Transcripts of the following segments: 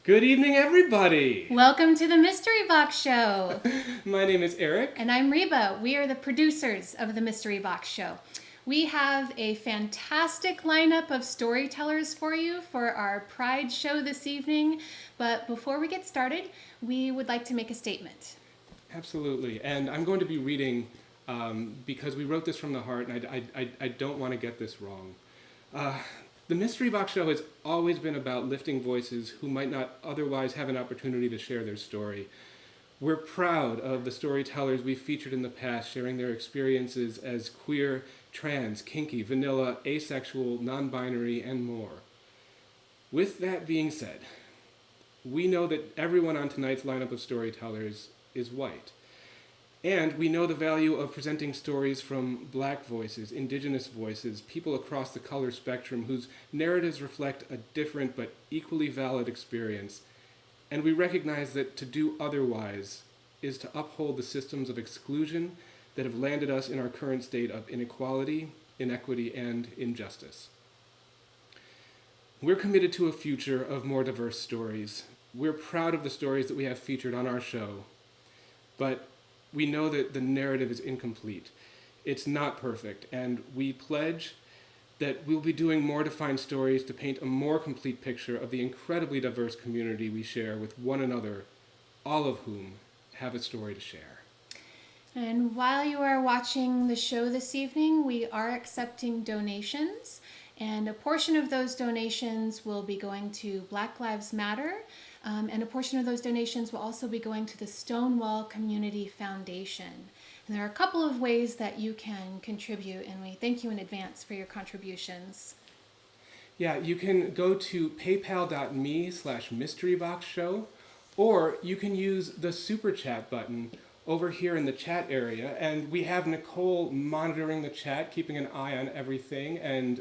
Good evening, everybody. Welcome to the Mystery Box Show. My name is Eric. And I'm Reba. We are the producers of the Mystery Box Show. We have a fantastic lineup of storytellers for you for our Pride show this evening. But before we get started, we would like to make a statement. Absolutely. And I'm going to be reading because we wrote this from the heart, and I don't want to get this wrong. The Mystery Box Show has always been about lifting voices who might not otherwise have an opportunity to share their story. We're proud of the storytellers we've featured in the past, sharing their experiences as queer, trans, kinky, vanilla, asexual, non-binary, and more. With that being said, we know that everyone on tonight's lineup of storytellers is white. And we know the value of presenting stories from black voices, indigenous voices, people across the color spectrum whose narratives reflect a different but equally valid experience. And we recognize that to do otherwise is to uphold the systems of exclusion that have landed us in our current state of inequality, inequity, and injustice. We're committed to a future of more diverse stories. We're proud of the stories that we have featured on our show, but we know that the narrative is incomplete. It's not perfect, and we pledge that we'll be doing more to find stories to paint a more complete picture of the incredibly diverse community we share with one another, all of whom have a story to share. And while you are watching the show this evening, we are accepting donations. And a portion of those donations will be going to Black Lives Matter. And a portion of those donations will also be going to the Stonewall Community Foundation. And there are a couple of ways that you can contribute, and we thank you in advance for your contributions. Yeah, you can go to paypal.me/mysteryboxshow, or you can use the super chat button over here in the chat area. And we have Nicole monitoring the chat, keeping an eye on everything, and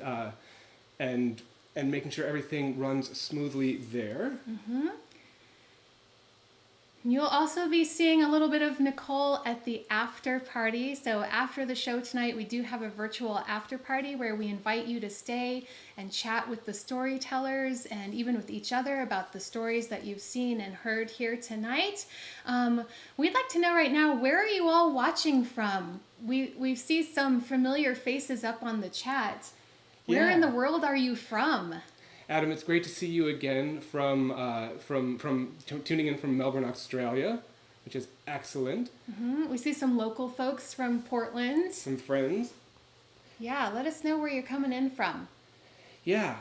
making sure everything runs smoothly there. Mm-hmm. You'll also be seeing a little bit of Nicole at the after party. So after the show tonight, we do have a virtual after party where we invite you to stay and chat with the storytellers and even with each other about the stories that you've seen and heard here tonight. We'd like to know right now, where are you all watching from? We see some familiar faces up on the chat. Where in the world are you from? Adam, it's great to see you again from tuning in from Melbourne, Australia, which is excellent. Mm-hmm. We see some local folks from Portland. Some friends. Yeah, let us know where you're coming in from. Yeah,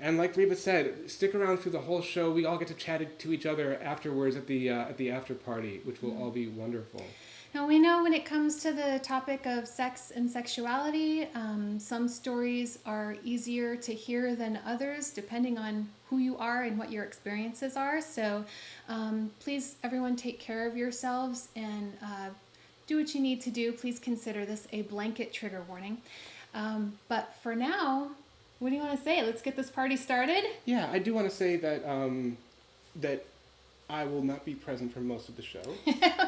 and like Reba said, stick around through the whole show. We all get to chat to each other afterwards at the after party, which will all be wonderful. Now, we know when it comes to the topic of sex and sexuality, some stories are easier to hear than others, depending on who you are and what your experiences are. So please, everyone, take care of yourselves and do what you need to do. Please consider this a blanket trigger warning. But for now, what do you want to say? Let's get this party started. Yeah, I do want to say that that I will not be present for most of the show.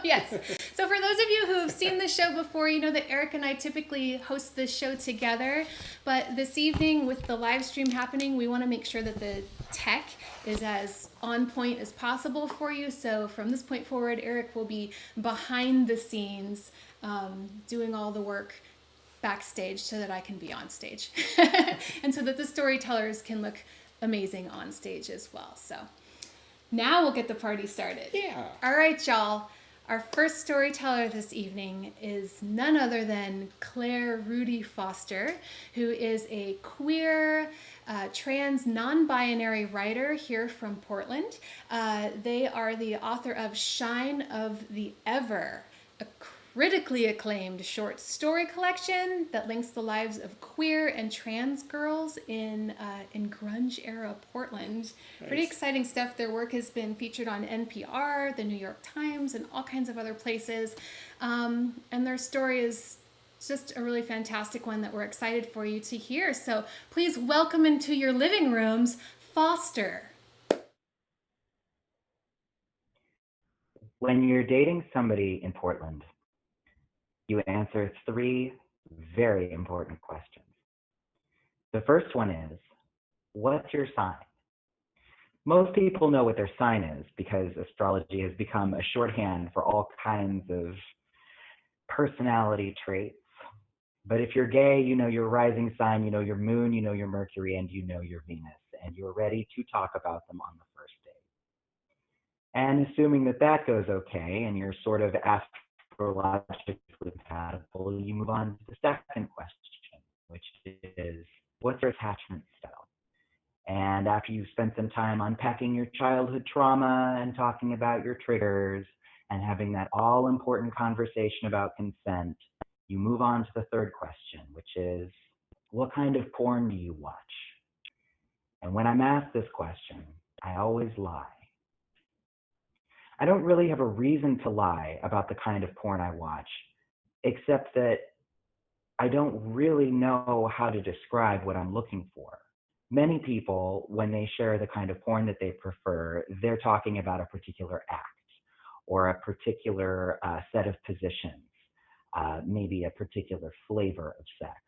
Yes. So for those of you who have seen the show before, you know that Eric and I typically host this show together. But this evening, with the live stream happening, we want to make sure that the tech is as on point as possible for you. So from this point forward, Eric will be behind the scenes doing all the work backstage so that I can be on stage. And so that the storytellers can look amazing on stage as well. So now we'll get the party started. Yeah. All right, y'all. Our first storyteller this evening is none other than Claire Rudy Foster, who is a queer, trans, non-binary writer here from Portland. They are the author of Shine of the Ever, a critically acclaimed short story collection that links the lives of queer and trans girls in grunge era Portland. Nice. Pretty exciting stuff. Their work has been featured on NPR, the New York Times, and all kinds of other places. And their story is just a really fantastic one that we're excited for you to hear. So please welcome into your living rooms, Foster. When you're dating somebody in Portland, you answer three very important questions. The first one is, what's your sign? Most people know what their sign is because astrology has become a shorthand for all kinds of personality traits. But if you're gay, you know your rising sign, you know your moon, you know your Mercury, and you know your Venus, and you're ready to talk about them on the first date. And assuming that that goes okay, and you're sort of astrologically compatible, you move on to the second question, which is, what's your attachment style? And after you've spent some time unpacking your childhood trauma and talking about your triggers and having that all important conversation about consent, you move on to the third question, which is, what kind of porn do you watch? And when I'm asked this question, I always lie. I don't really have a reason to lie about the kind of porn I watch, except that I don't really know how to describe what I'm looking for. Many people, when they share the kind of porn that they prefer, they're talking about a particular act or a particular set of positions, maybe a particular flavor of sex.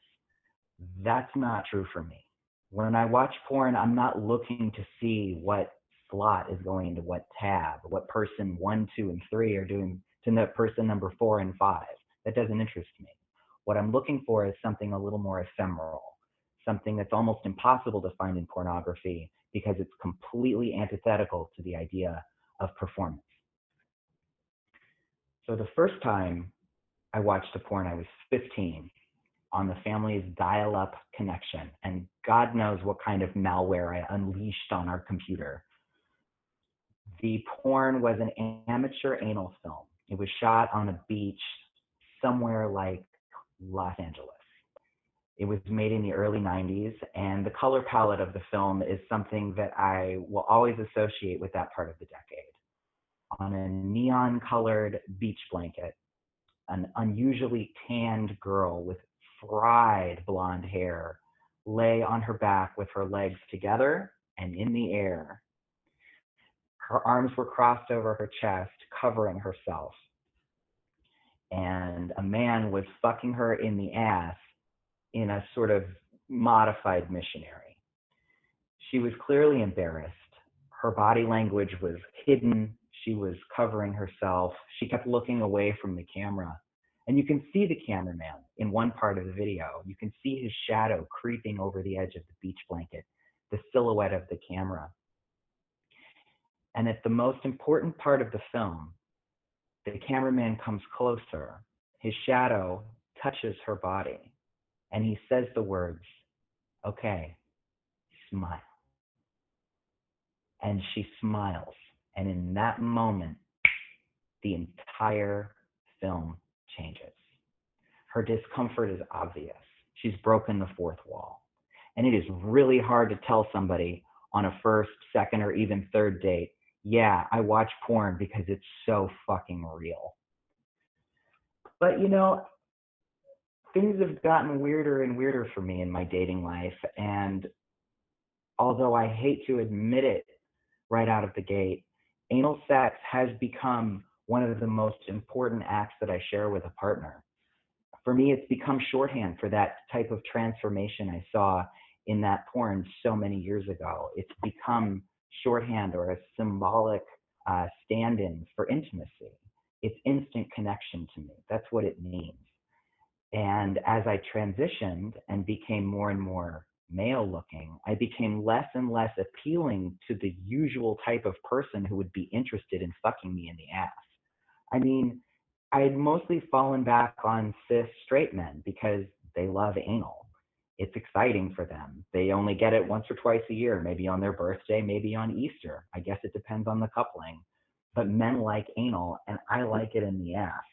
That's not true for me. When I watch porn, I'm not looking to see what slot is going into what tab, what person 1, 2, and 3 are doing to person number 4 and 5. That doesn't interest me. What I'm looking for is something a little more ephemeral, something that's almost impossible to find in pornography because it's completely antithetical to the idea of performance. So the first time I watched a porn, I was 15 on the family's dial-up connection, and God knows what kind of malware I unleashed on our computer. The porn was an amateur anal film. It was shot on a beach somewhere like Los Angeles. It was made in the early 90s, and the color palette of the film is something that I will always associate with that part of the decade. On a neon-colored beach blanket, an unusually tanned girl with fried blonde hair lay on her back with her legs together and in the air. Her arms were crossed over her chest, covering herself. And a man was fucking her in the ass in a sort of modified missionary. She was clearly embarrassed. Her body language was hidden. She was covering herself. She kept looking away from the camera. And you can see the cameraman in one part of the video. You can see his shadow creeping over the edge of the beach blanket, the silhouette of the camera. And at the most important part of the film, the cameraman comes closer. His shadow touches her body. And he says the words, "Okay, smile." And she smiles. And in that moment, the entire film changes. Her discomfort is obvious. She's broken the fourth wall. And it is really hard to tell somebody on a first, second, or even third date, yeah, I watch porn because it's so fucking real. But you know, things have gotten weirder and weirder for me in my dating life. And although I hate to admit it right out of the gate, anal sex has become one of the most important acts that I share with a partner. For me, it's become shorthand for that type of transformation I saw in that porn so many years ago. It's become shorthand or a symbolic stand-in for intimacy. It's instant connection to me. That's what it means. And as I transitioned and became more and more male looking, I became less and less appealing to the usual type of person who would be interested in fucking me in the ass. I mean, I had mostly fallen back on cis straight men because they love anal. It's exciting for them. They only get it once or twice a year, maybe on their birthday, maybe on Easter. I guess it depends on the coupling. But men like anal, and I like it in the ass.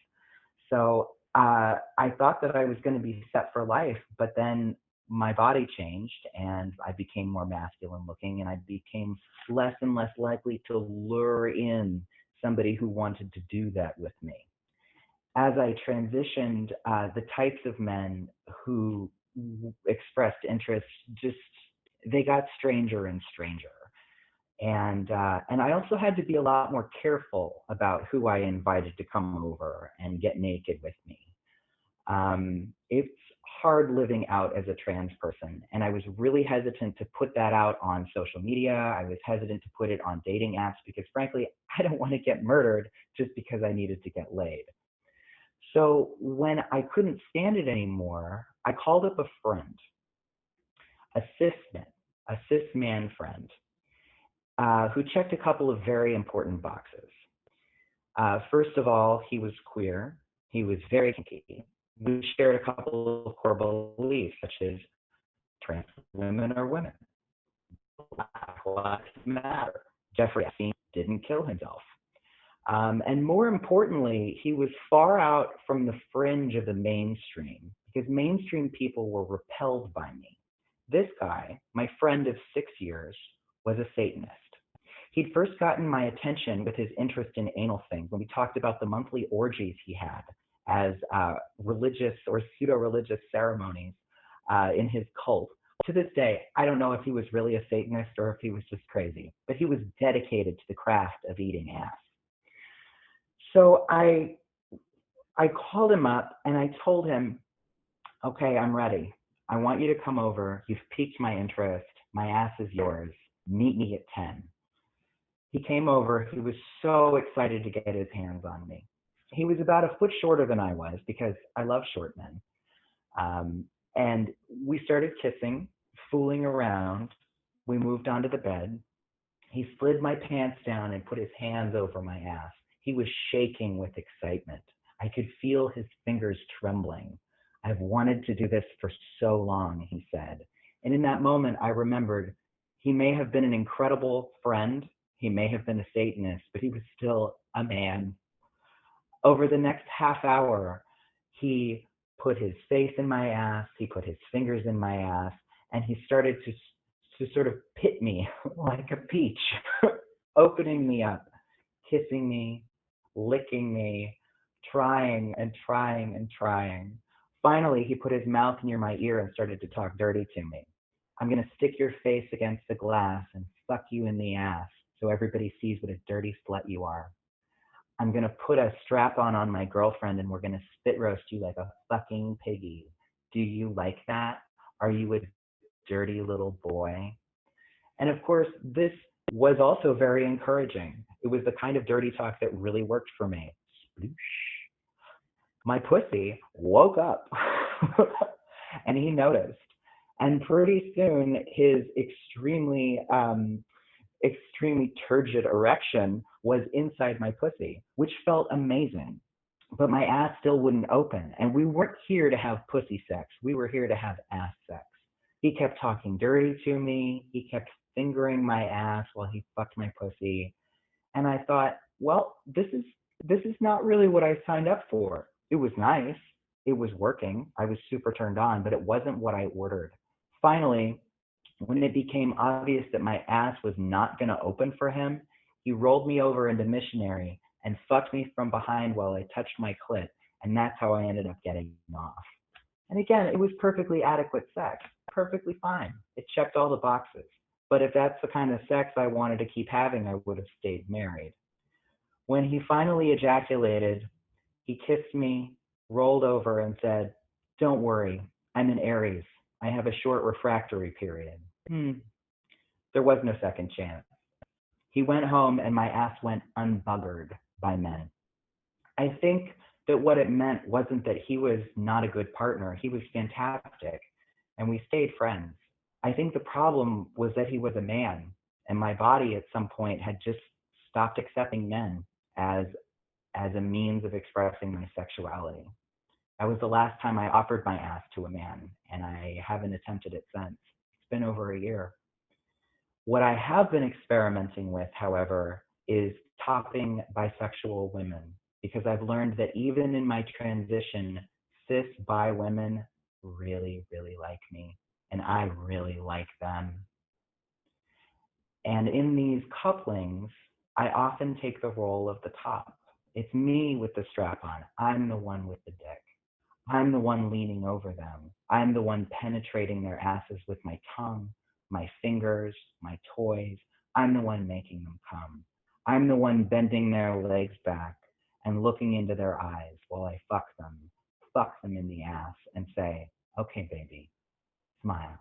So I thought that I was going to be set for life, but then my body changed and I became more masculine looking, and I became less and less likely to lure in somebody who wanted to do that with me. As I transitioned, the types of men who expressed interest they got stranger and stranger. And I also had to be a lot more careful about who I invited to come over and get naked with me. It's hard living out as a trans person. And I was really hesitant to put that out on social media. I was hesitant to put it on dating apps because frankly, I don't want to get murdered just because I needed to get laid. So when I couldn't stand it anymore, I called up a friend, a cis man friend, who checked a couple of very important boxes. First of all, he was queer. He was very kinky. We shared a couple of core beliefs, such as trans women are women. Black lives matter. Jeffrey Epstein didn't kill himself. And more importantly, he was far out from the fringe of the mainstream because mainstream people were repelled by me. This guy, my friend of 6 years, was a Satanist. He'd first gotten my attention with his interest in anal things when we talked about the monthly orgies he had as religious or pseudo-religious ceremonies in his cult. To this day, I don't know if he was really a Satanist or if he was just crazy, but he was dedicated to the craft of eating ass. So I called him up and I told him, okay, I'm ready. I want you to come over. You've piqued my interest. My ass is yours. Meet me at 10. He came over. He was so excited to get his hands on me. He was about a foot shorter than I was because I love short men. And we started kissing, fooling around. We moved onto the bed. He slid my pants down and put his hands over my ass. He was shaking with excitement. I could feel his fingers trembling. I've wanted to do this for so long, he said. And in that moment, I remembered he may have been an incredible friend. He may have been a Satanist, but he was still a man. Over the next half hour, he put his face in my ass, he put his fingers in my ass, and he started to sort of pit me like a peach, opening me up, kissing me, licking me, trying and trying and trying. Finally, he put his mouth near my ear and started to talk dirty to me. I'm going to stick your face against the glass and fuck you in the ass so everybody sees what a dirty slut you are. I'm going to put a strap on my girlfriend and we're going to spit roast you like a fucking piggy. Do you like that? Are you a dirty little boy? And of course, this was also very encouraging. It was the kind of dirty talk that really worked for me. Sploosh. My pussy woke up and he noticed. And pretty soon, his extremely turgid erection was inside my pussy, which felt amazing. But my ass still wouldn't open. And we weren't here to have pussy sex. We were here to have ass sex. He kept talking dirty to me. He kept fingering my ass while he fucked my pussy. And I thought, well, this is not really what I signed up for. It was nice. It was working. I was super turned on, but it wasn't what I ordered. Finally, when it became obvious that my ass was not going to open for him, he rolled me over into Missionary and fucked me from behind while I touched my clit. And that's how I ended up getting off. And again, it was perfectly adequate sex, perfectly fine. It checked all the boxes. But if that's the kind of sex I wanted to keep having, I would have stayed married. When he finally ejaculated, he kissed me, rolled over, and said, "Don't worry, I'm an Aries. I have a short refractory period." There was no second chance. He went home and my ass went unbuggered by men. I think that what it meant wasn't that he was not a good partner. He was fantastic, and we stayed friends. I think the problem was that he was a man, and my body at some point had just stopped accepting men as a means of expressing my sexuality. That was the last time I offered my ass to a man, and I haven't attempted it since. It's been over a year. What I have been experimenting with, however, is topping bisexual women, because I've learned that even in my transition, cis bi women really, really like me, and I really like them. And in these couplings, I often take the role of the top. It's me with the strap on. I'm the one with the dick. I'm the one leaning over them. I'm the one penetrating their asses with my tongue, my fingers, my toys. I'm the one making them come. I'm the one bending their legs back and looking into their eyes while I fuck them in the ass and say, Okay, baby, smile.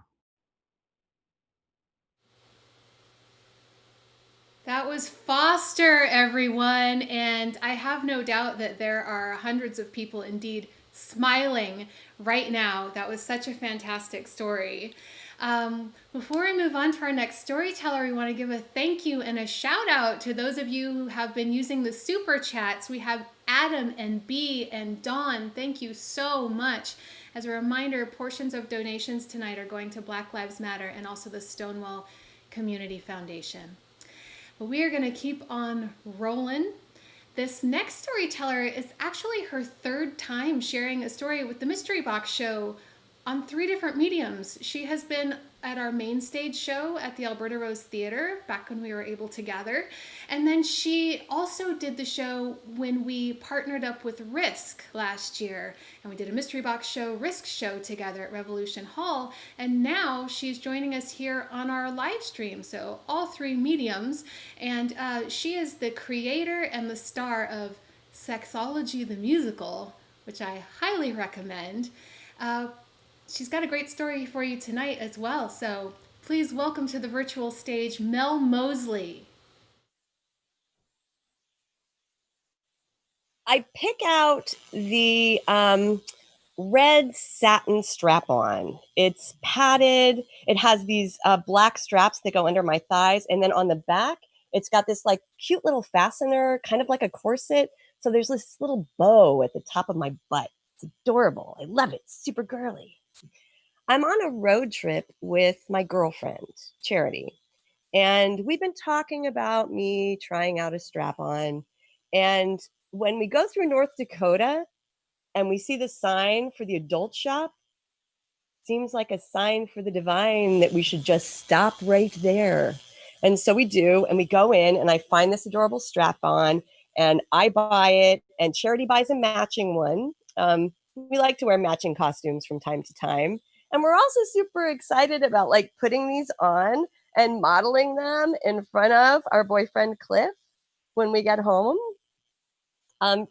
That was Foster, everyone. And I have no doubt that there are hundreds of people indeed smiling right now. That was such a fantastic story. Before we move on to our next storyteller, we want to give a thank you and a shout out to those of you who have been using the super chats. We have Adam and B and Dawn. Thank you so much. As a reminder, portions of donations tonight are going to Black Lives Matter and also the Stonewall Community Foundation. But we are going to keep on rolling. This next storyteller is actually her third time sharing a story with the Mystery Box Show on 3 different mediums. She has been at our main stage show at the Alberta Rose Theatre back when we were able to gather. And then she also did the show when we partnered up with Risk last year. And we did a Mystery Box Show, Risk show together at Revolution Hall. And now she's joining us here on our live stream. So all 3 mediums. And she is the creator and the star of Sexology the Musical, which I highly recommend. She's got a great story for you tonight as well. So please welcome to the virtual stage, Mel Moseley. I pick out the red satin strap-on. It's padded. It has these black straps that go under my thighs. And then on the back, it's got this like cute little fastener, kind of like a corset. So there's this little bow at the top of my butt. It's adorable. I love it. It's super girly. I'm on a road trip with my girlfriend, Charity, and we've been talking about me trying out a strap-on. And when we go through North Dakota and we see the sign for the adult shop, seems like a sign for the divine that we should just stop right there. And so we do, and we go in, and I find this adorable strap-on, and I buy it, and Charity buys a matching one. We like to wear matching costumes from time to time. And we're also super excited about like putting these on and modeling them in front of our boyfriend Cliff when we get home.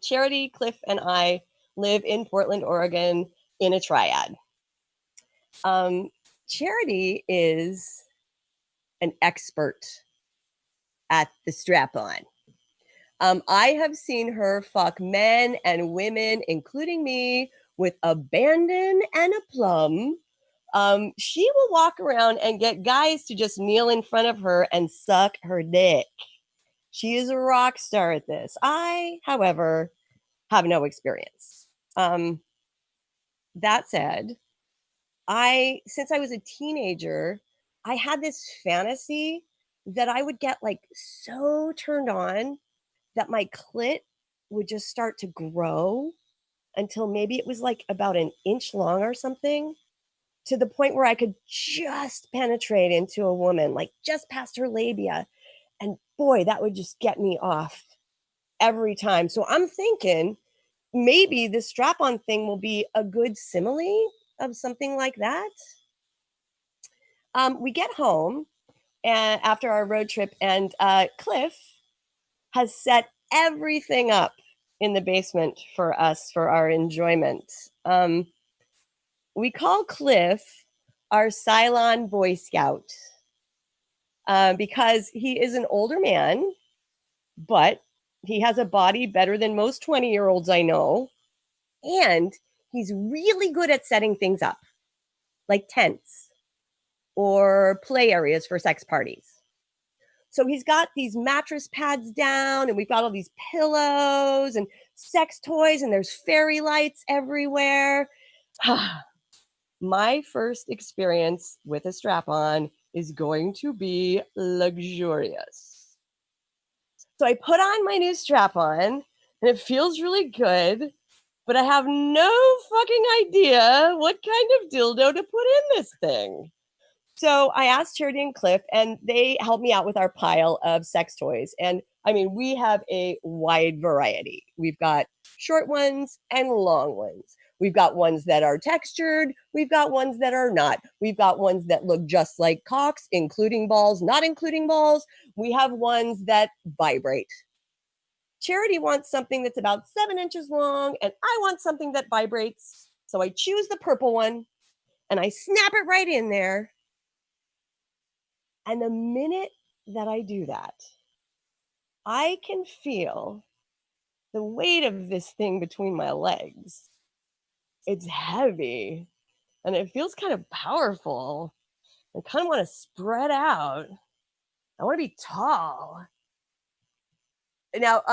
Charity, Cliff, and I live in Portland, Oregon in a triad. Charity is an expert at the strap-on. I have seen her fuck men and women, including me, with abandon and aplomb. She will walk around and get guys to just kneel in front of her and suck her dick. She is a rock star at this. I, however, have no experience. That said, since I was a teenager, I had this fantasy that I would get like so turned on that my clit would just start to grow until maybe it was like about an inch long or something, to the point where I could just penetrate into a woman, like just past her labia. And boy, that would just get me off every time. So I'm thinking maybe this strap-on thing will be a good simile of something like that. We get home after our road trip, and Cliff has set everything up in the basement for us for our enjoyment. We call Cliff our Cylon Boy Scout because he is an older man, but he has a body better than most 20-year-olds I know. And he's really good at setting things up, like tents or play areas for sex parties. So he's got these mattress pads down, and we've got all these pillows and sex toys, and there's fairy lights everywhere. My first experience with a strap-on is going to be luxurious. So I put on my new strap-on, and it feels really good, but I have no fucking idea what kind of dildo to put in this thing. So I asked Charity and Cliff, and they helped me out with our pile of sex toys. And I mean, we have a wide variety. We've got short ones and long ones. We've got ones that are textured. We've got ones that are not. We've got ones that look just like cocks, including balls, not including balls. We have ones that vibrate. Charity wants something that's about 7 inches long, and I want something that vibrates. So I choose the purple one. and I snap it right in there. And the minute that I do that, I can feel the weight of this thing between my legs. It's heavy and it feels kind of powerful. I kind of want to spread out. I want to be tall. Now,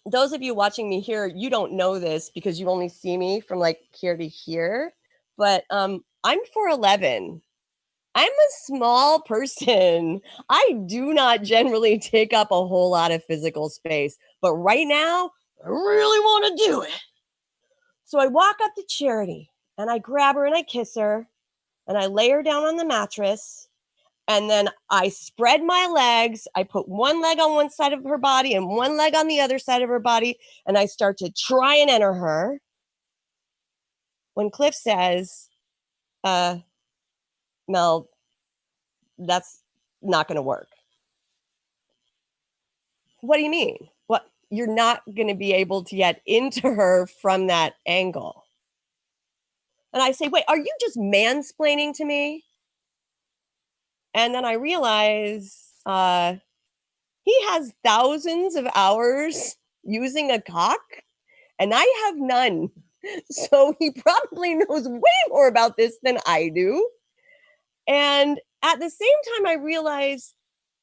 those of you watching me here, you don't know this because you only see me from like here to here, but I'm 4'11". I'm a small person. I do not generally take up a whole lot of physical space, but right now, I really want to do it. So I walk up to Charity and I grab her and I kiss her and I lay her down on the mattress. And then I spread my legs. I put one leg on one side of her body and one leg on the other side of her body. And I start to try and enter her. When Cliff says, Mel, that's not going to work. What do you mean? What? You're not going to be able to get into her from that angle. And I say, wait, are you just mansplaining to me? And then I realize he has thousands of hours using a cock, and I have none. So he probably knows way more about this than I do. And at the same time, I realize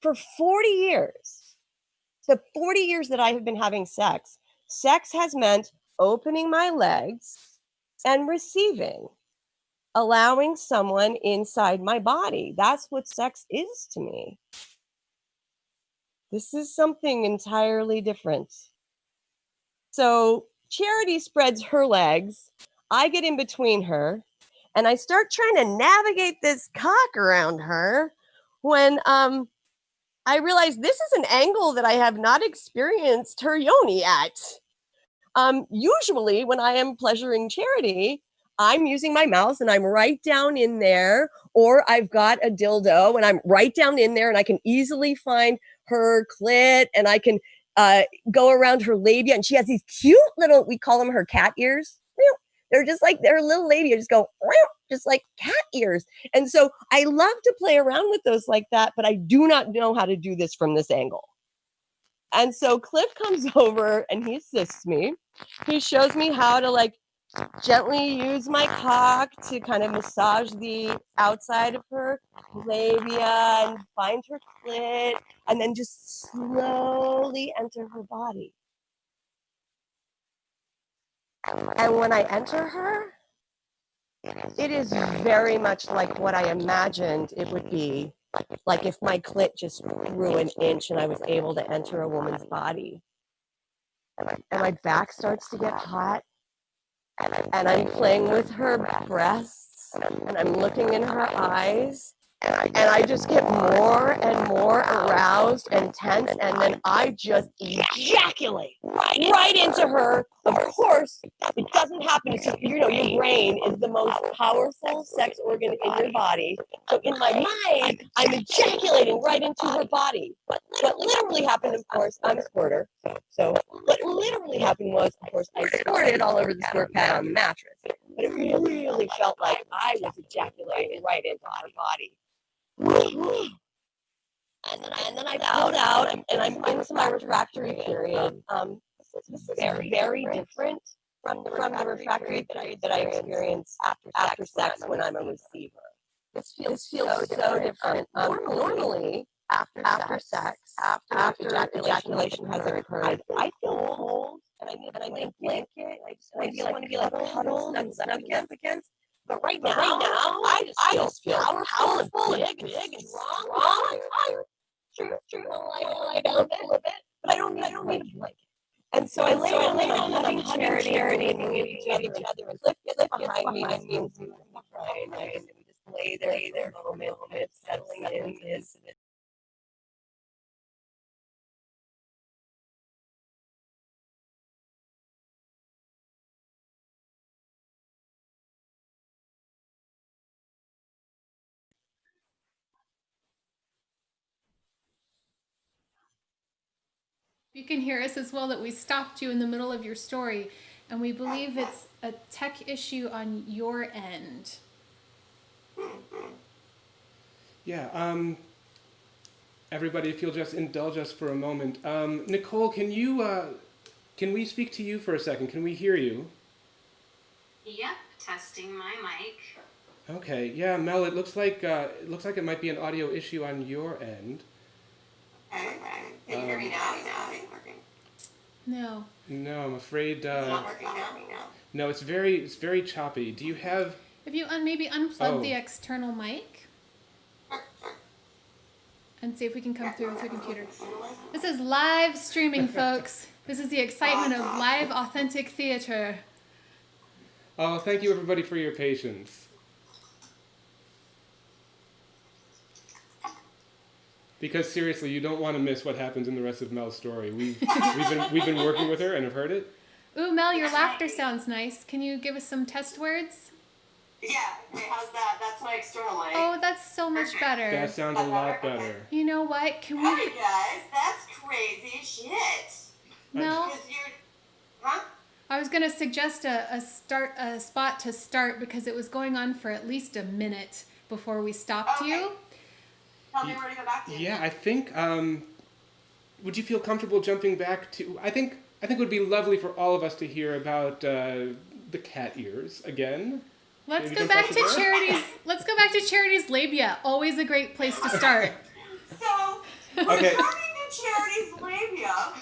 for 40 years, the 40 years that I have been having sex, sex has meant opening my legs and receiving, allowing someone inside my body. That's what sex is to me. This is something entirely different. So Charity spreads her legs. I get in between her and I start trying to navigate this cock around her when I realize this is an angle that I have not experienced her yoni at. Usually when I am pleasuring Charity, I'm using my mouth and I'm right down in there, or I've got a dildo and I'm right down in there and I can easily find her clit and I can go around her labia, and she has these cute little, we call them her cat ears. They're just like, they're a little labia, just go, just like cat ears. And so I love to play around with those like that, but I do not know how to do this from this angle. And so Cliff comes over and he assists me. He shows me how to like gently use my cock to kind of massage the outside of her labia and find her clit, and then just slowly enter her body. And when I enter her, it is very much like what I imagined it would be, like if my clit just grew an inch and I was able to enter a woman's body. And my back starts to get hot, and I'm playing with her breasts, and I'm looking in her eyes, and I just get more and more aroused and tense, and then I just ejaculate right into her. Of course, it doesn't happen. It's just, your brain is the most powerful sex organ in your body. So in my mind, I'm ejaculating right into her body. What literally happened, of course, I'm a squirter. So what literally happened was, of course, I squirted all over the squirt pad on the mattress. But it really felt like I was ejaculating right into her body. And then I bowed out, and I'm into my refractory period. This is very, very different from the refractory that I experience after sex when I'm a receiver. This feels so different. Normally, after sex, after ejaculation has occurred, I feel cold, and I need a blanket. I want to be like huddled and snug against. But right now, I just feel powerful and big and strong. Sure, I'll lie down a little bit, but I don't need a blanket. And so I lay down hugging Charity and looking at each other and lift behind me and we just lay there for a moment, settling in this. You can hear us as well that we stopped you in the middle of your story, and we believe it's a tech issue on your end. Yeah. Everybody, if you'll just indulge us for a moment. Nicole, can we speak to you for a second? Can we hear you? Yep, testing my mic. Okay. Yeah, Mel. It looks like it might be an audio issue on your end. Okay. Can you hear me now? Working. No. No, I'm afraid. It's not working now. No, it's very choppy. Do you have? If you maybe unplug the external mic and see if we can come through with your computer. This is live streaming, folks. This is the excitement of live, authentic theater. Oh, thank you everybody for your patience. Because seriously, you don't want to miss what happens in the rest of Mel's story. We've been working with her and have heard it. Ooh, Mel, your laughter sounds nice. Can you give us some test words? Yeah, okay, how's that? That's my external mic. Oh, that's so much better. That sounds a lot better. You know what? Can we? Hey guys, that's crazy shit. Mel, Because you're, huh? I was gonna suggest a spot to start because it was going on for at least a minute before we stopped you. Tell me where to go back to. Yeah, I think. Would you feel comfortable jumping back to? I think it would be lovely for all of us to hear about the cat ears again. Let's go back to Charity's. Let's go back to Charity's labia. Always a great place to start. So, Okay. returning to Charity's labia,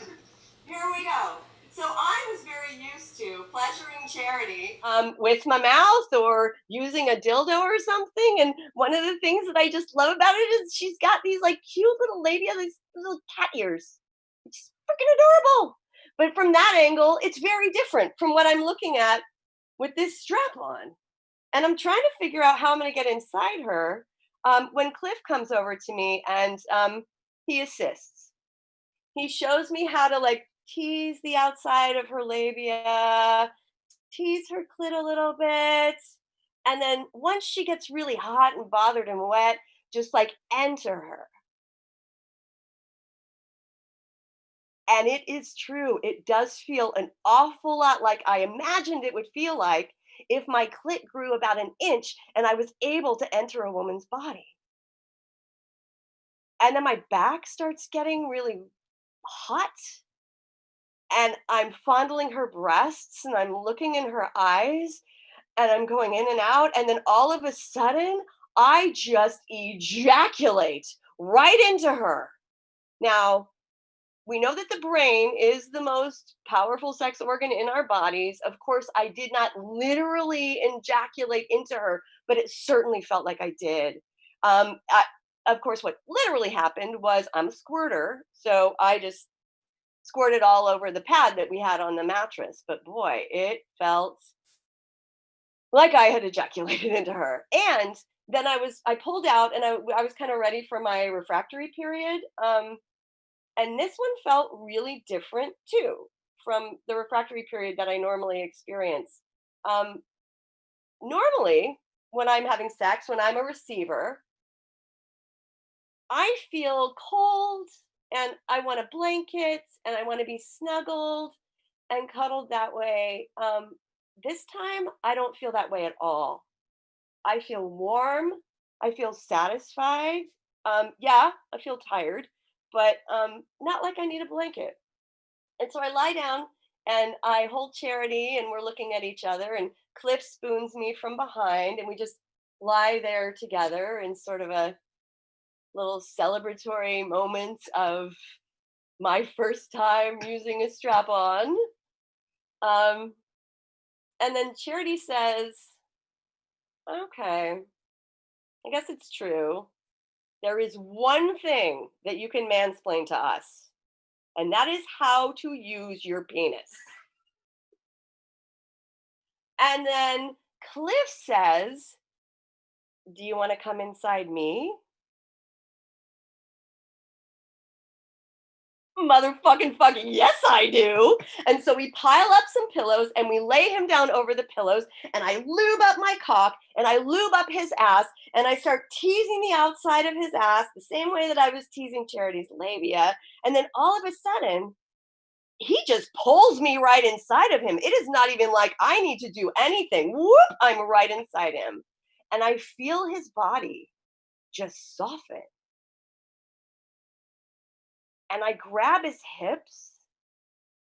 here we go. So I was very used to pleasuring Charity with my mouth or using a dildo or something. And one of the things that I just love about it is she's got these like cute little labia, these little cat ears. It's freaking adorable. But from that angle, it's very different from what I'm looking at with this strap on. And I'm trying to figure out how I'm going to get inside her when Cliff comes over to me and he assists. He shows me how to like tease the outside of her labia, tease her clit a little bit. And then once she gets really hot and bothered and wet, just like enter her. And it is true. It does feel an awful lot like I imagined it would feel like if my clit grew about an inch and I was able to enter a woman's body. And then my back starts getting really hot. And I'm fondling her breasts and I'm looking in her eyes and I'm going in and out. And then all of a sudden, I just ejaculate right into her. Now, we know that the brain is the most powerful sex organ in our bodies. Of course, I did not literally ejaculate into her, but it certainly felt like I did. Of course, what literally happened was I'm a squirter. So I just squirted all over the pad that we had on the mattress. But boy, it felt like I had ejaculated into her. And then I pulled out and I was kind of ready for my refractory period. And this one felt really different too from the refractory period that I normally experience. Normally, when I'm having sex, when I'm a receiver, I feel cold and I want a blanket and I want to be snuggled and cuddled that way. This time, I don't feel that way at all. I feel warm. I feel satisfied. Yeah, I feel tired, but not like I need a blanket. And so I lie down and I hold Charity and we're looking at each other and Cliff spoons me from behind and we just lie there together in sort of a little celebratory moment of my first time using a strap on. And then Charity says, okay, I guess it's true. There is one thing that you can mansplain to us, and that is how to use your penis. And then Cliff says, do you want to come inside me? Motherfucking yes I do. And so we pile up some pillows and we lay him down over the pillows and I lube up my cock and I lube up his ass and I start teasing the outside of his ass the same way that I was teasing Charity's labia. And then all of a sudden he just pulls me right inside of him. It is not even like I need to do anything. Whoop, I'm right inside him. and I feel his body just soften. And I grab his hips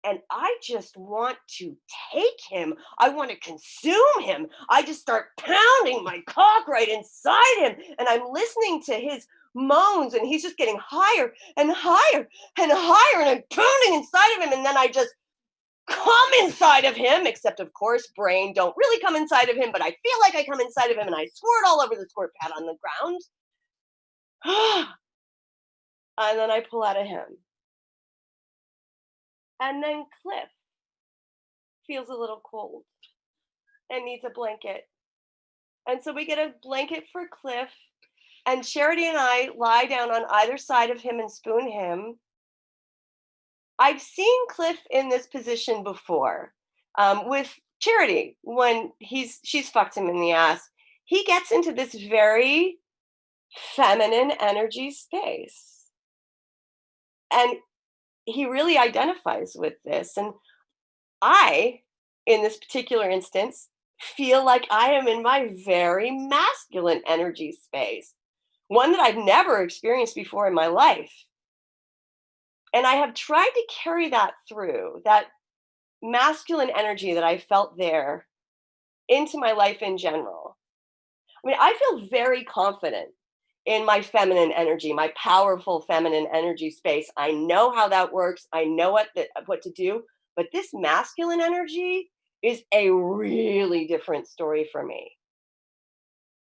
and I just want to take him. I want to consume him. I just start pounding my cock right inside him. And I'm listening to his moans, and he's just getting higher and higher and higher. And I'm pounding inside of him. And then I just come inside of him, except of course, brain don't really come inside of him, but I feel like I come inside of him and I squirt all over the squirt pad on the ground. And then I pull out of him. And then Cliff feels a little cold and needs a blanket. And so we get a blanket for Cliff, and Charity and I lie down on either side of him and spoon him. I've seen Cliff in this position before with Charity when she's fucked him in the ass. He gets into this very feminine energy space. And he really identifies with this. And I, in this particular instance, feel like I am in my very masculine energy space, one that I've never experienced before in my life. And I have tried to carry that through, that masculine energy that I felt there, into my life in general. I mean, I feel very confident in my feminine energy, my powerful feminine energy space. I know how that works. I know what to do. But this masculine energy is a really different story for me.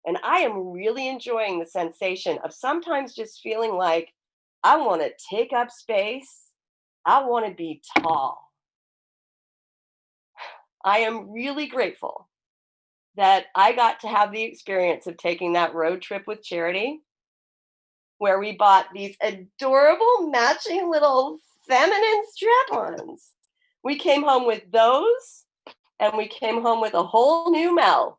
And I am really enjoying the sensation of sometimes just feeling like I want to take up space. I want to be tall. I am really grateful that I got to have the experience of taking that road trip with Charity, where we bought these adorable matching little feminine strap-ons. We came home with those, and we came home with a whole new Mel.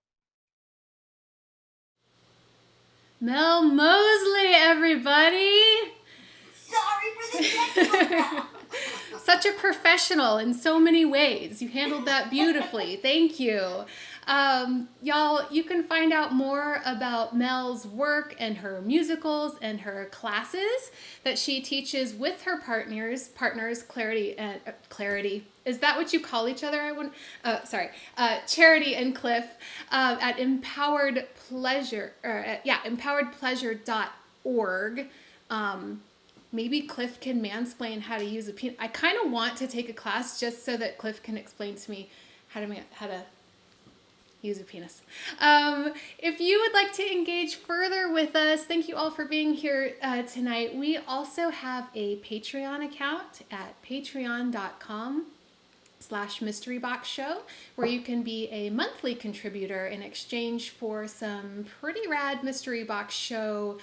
Mel Moseley, everybody! Sorry for the technical. Such a professional in so many ways. You handled that beautifully. Thank you. Y'all, you can find out more about Mel's work and her musicals and her classes that she teaches with her partners, Clarity. Is that what you call each other? Charity and Cliff at empoweredpleasure.org. Maybe Cliff can mansplain how to use a penis. I kind of want to take a class just so that Cliff can explain to me how to use a penis. If you would like to engage further with us, thank you all for being here tonight. We also have a Patreon account at patreon.com/mysteryboxshow, where you can be a monthly contributor in exchange for some pretty rad Mystery Box Show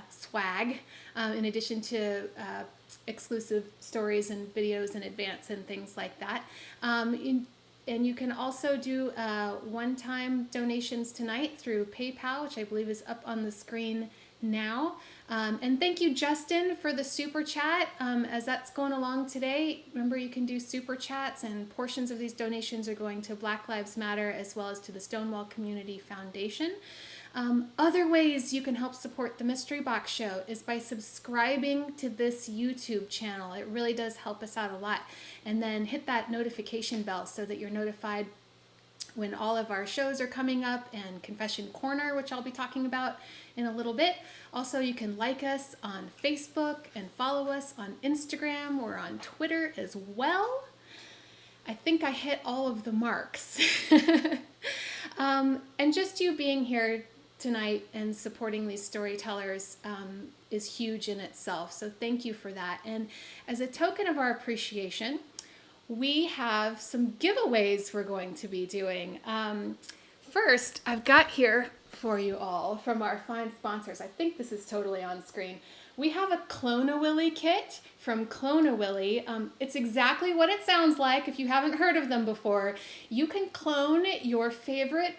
swag, in addition to exclusive stories and videos in advance and things like that. And you can also do one-time donations tonight through PayPal, which I believe is up on the screen now. And thank you, Justin, for the super chat. As that's going along today, remember you can do super chats, and portions of these donations are going to Black Lives Matter as well as to the Stonewall Community Foundation. Other ways you can help support the Mystery Box Show is by subscribing to this YouTube channel. It really does help us out a lot. And then hit that notification bell so that you're notified when all of our shows are coming up, and Confession Corner, which I'll be talking about in a little bit. Also, you can like us on Facebook and follow us on Instagram. We're on Twitter as well. I think I hit all of the marks. And just you being here tonight and supporting these storytellers is huge in itself. So thank you for that. And as a token of our appreciation, we have some giveaways we're going to be doing. First, I've got here for you all from our fine sponsors. I think this is totally on screen. We have a Clone-A-Willy kit from Clone-A-Willy. It's exactly what it sounds like. If you haven't heard of them before, you can clone your favorite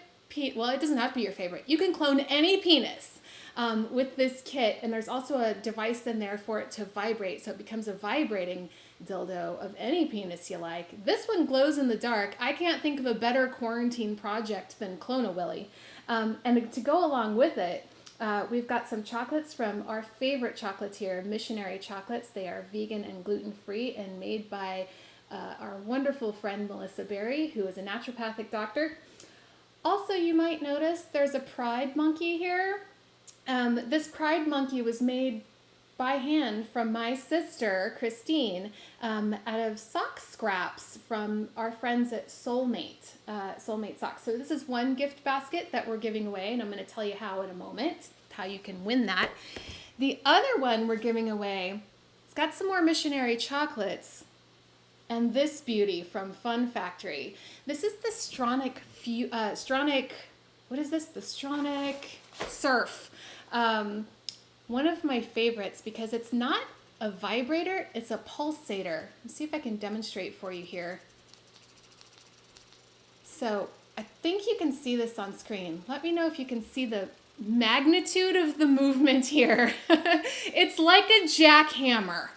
well, it doesn't have to be your favorite. You can clone any penis with this kit, and there's also a device in there for it to vibrate, so it becomes a vibrating dildo of any penis you like. This one glows in the dark. I can't think of a better quarantine project than Clone-A-Willy. And to go along with it, we've got some chocolates from our favorite chocolatier, Missionary Chocolates. They are vegan and gluten-free and made by our wonderful friend Melissa Berry, who is a naturopathic doctor. Also, you might notice there's a pride monkey here. This pride monkey was made by hand from my sister, Christine, out of sock scraps from our friends at Soulmate Socks. So this is one gift basket that we're giving away, and I'm going to tell you how in a moment, how you can win that. The other one we're giving away, it's got some more Missionary Chocolates, and this beauty from Fun Factory. This is the Stronic, what is this? The Stronic Surf. One of my favorites because it's not a vibrator, it's a pulsator. Let's see if I can demonstrate for you here. So I think you can see this on screen. Let me know if you can see the magnitude of the movement here. It's like a jackhammer.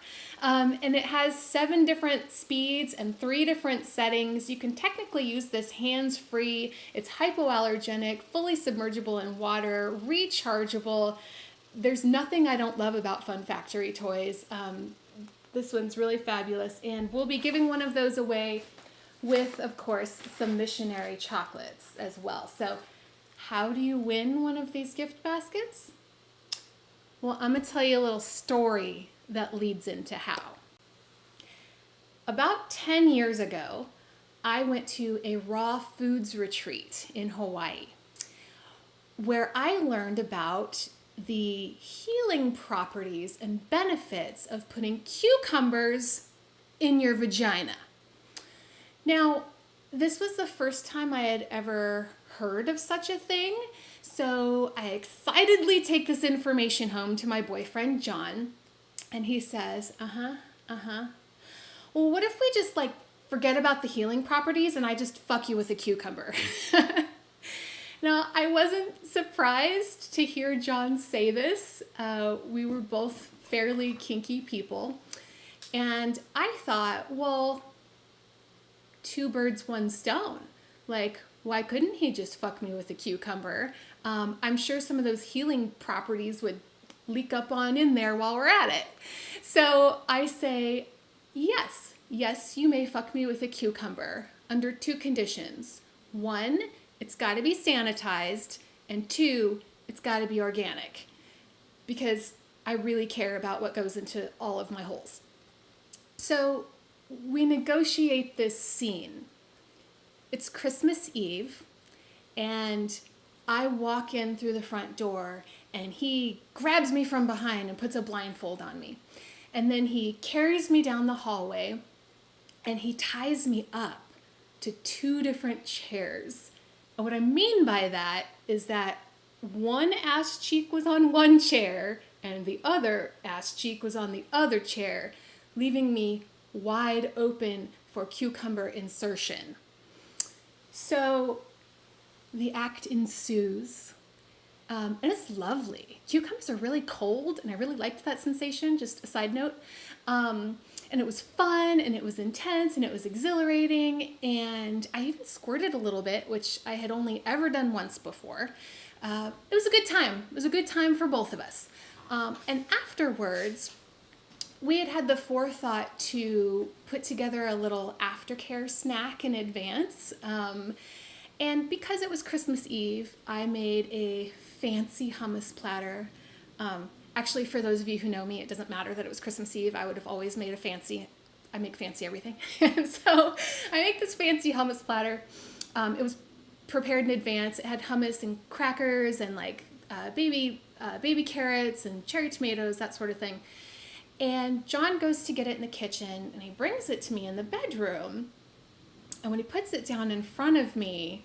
And it has 7 different speeds and 3 different settings. You can technically use this hands-free. It's hypoallergenic, fully submergible in water, rechargeable. There's nothing I don't love about Fun Factory toys. This one's really fabulous, and we'll be giving one of those away with, of course, some Missionary Chocolates as well. So how do you win one of these gift baskets? Well, I'm going to tell you a little story that leads into how. About 10 years ago, I went to a raw foods retreat in Hawaii, where I learned about the healing properties and benefits of putting cucumbers in your vagina. Now, this was the first time I had ever heard of such a thing, so I excitedly take this information home to my boyfriend, John, and he says, well, what if we just forget about the healing properties and I just fuck you with a cucumber? Now, I wasn't surprised to hear John say this. We were both fairly kinky people. And I thought, well, 2 birds, 1 stone. Why couldn't he just fuck me with a cucumber? I'm sure some of those healing properties would leak up on in there while we're at it. So I say, yes, you may fuck me with a cucumber under 2 conditions. 1, it's got to be sanitized, and 2, it's got to be organic, because I really care about what goes into all of my holes. So we negotiate this scene. It's Christmas Eve, and I walk in through the front door, and he grabs me from behind and puts a blindfold on me. And then he carries me down the hallway, and he ties me up to 2 different chairs. And what I mean by that is that one ass cheek was on one chair and the other ass cheek was on the other chair, leaving me wide open for cucumber insertion. So the act ensues, and it's lovely. Cucumbers are really cold, and I really liked that sensation, just a side note. And it was fun, and it was intense, and it was exhilarating, and I even squirted a little bit, which I had only ever done once before. It was a good time. It was a good time for both of us. And afterwards, we had the forethought to put together a little aftercare snack in advance. And because it was Christmas Eve, I made a fancy hummus platter. Actually, for those of you who know me, it doesn't matter that it was Christmas Eve. I would have always made I make fancy everything. And so I make this fancy hummus platter. It was prepared in advance. It had hummus and crackers and baby carrots and cherry tomatoes, that sort of thing. And John goes to get it in the kitchen, and he brings it to me in the bedroom. And when he puts it down in front of me,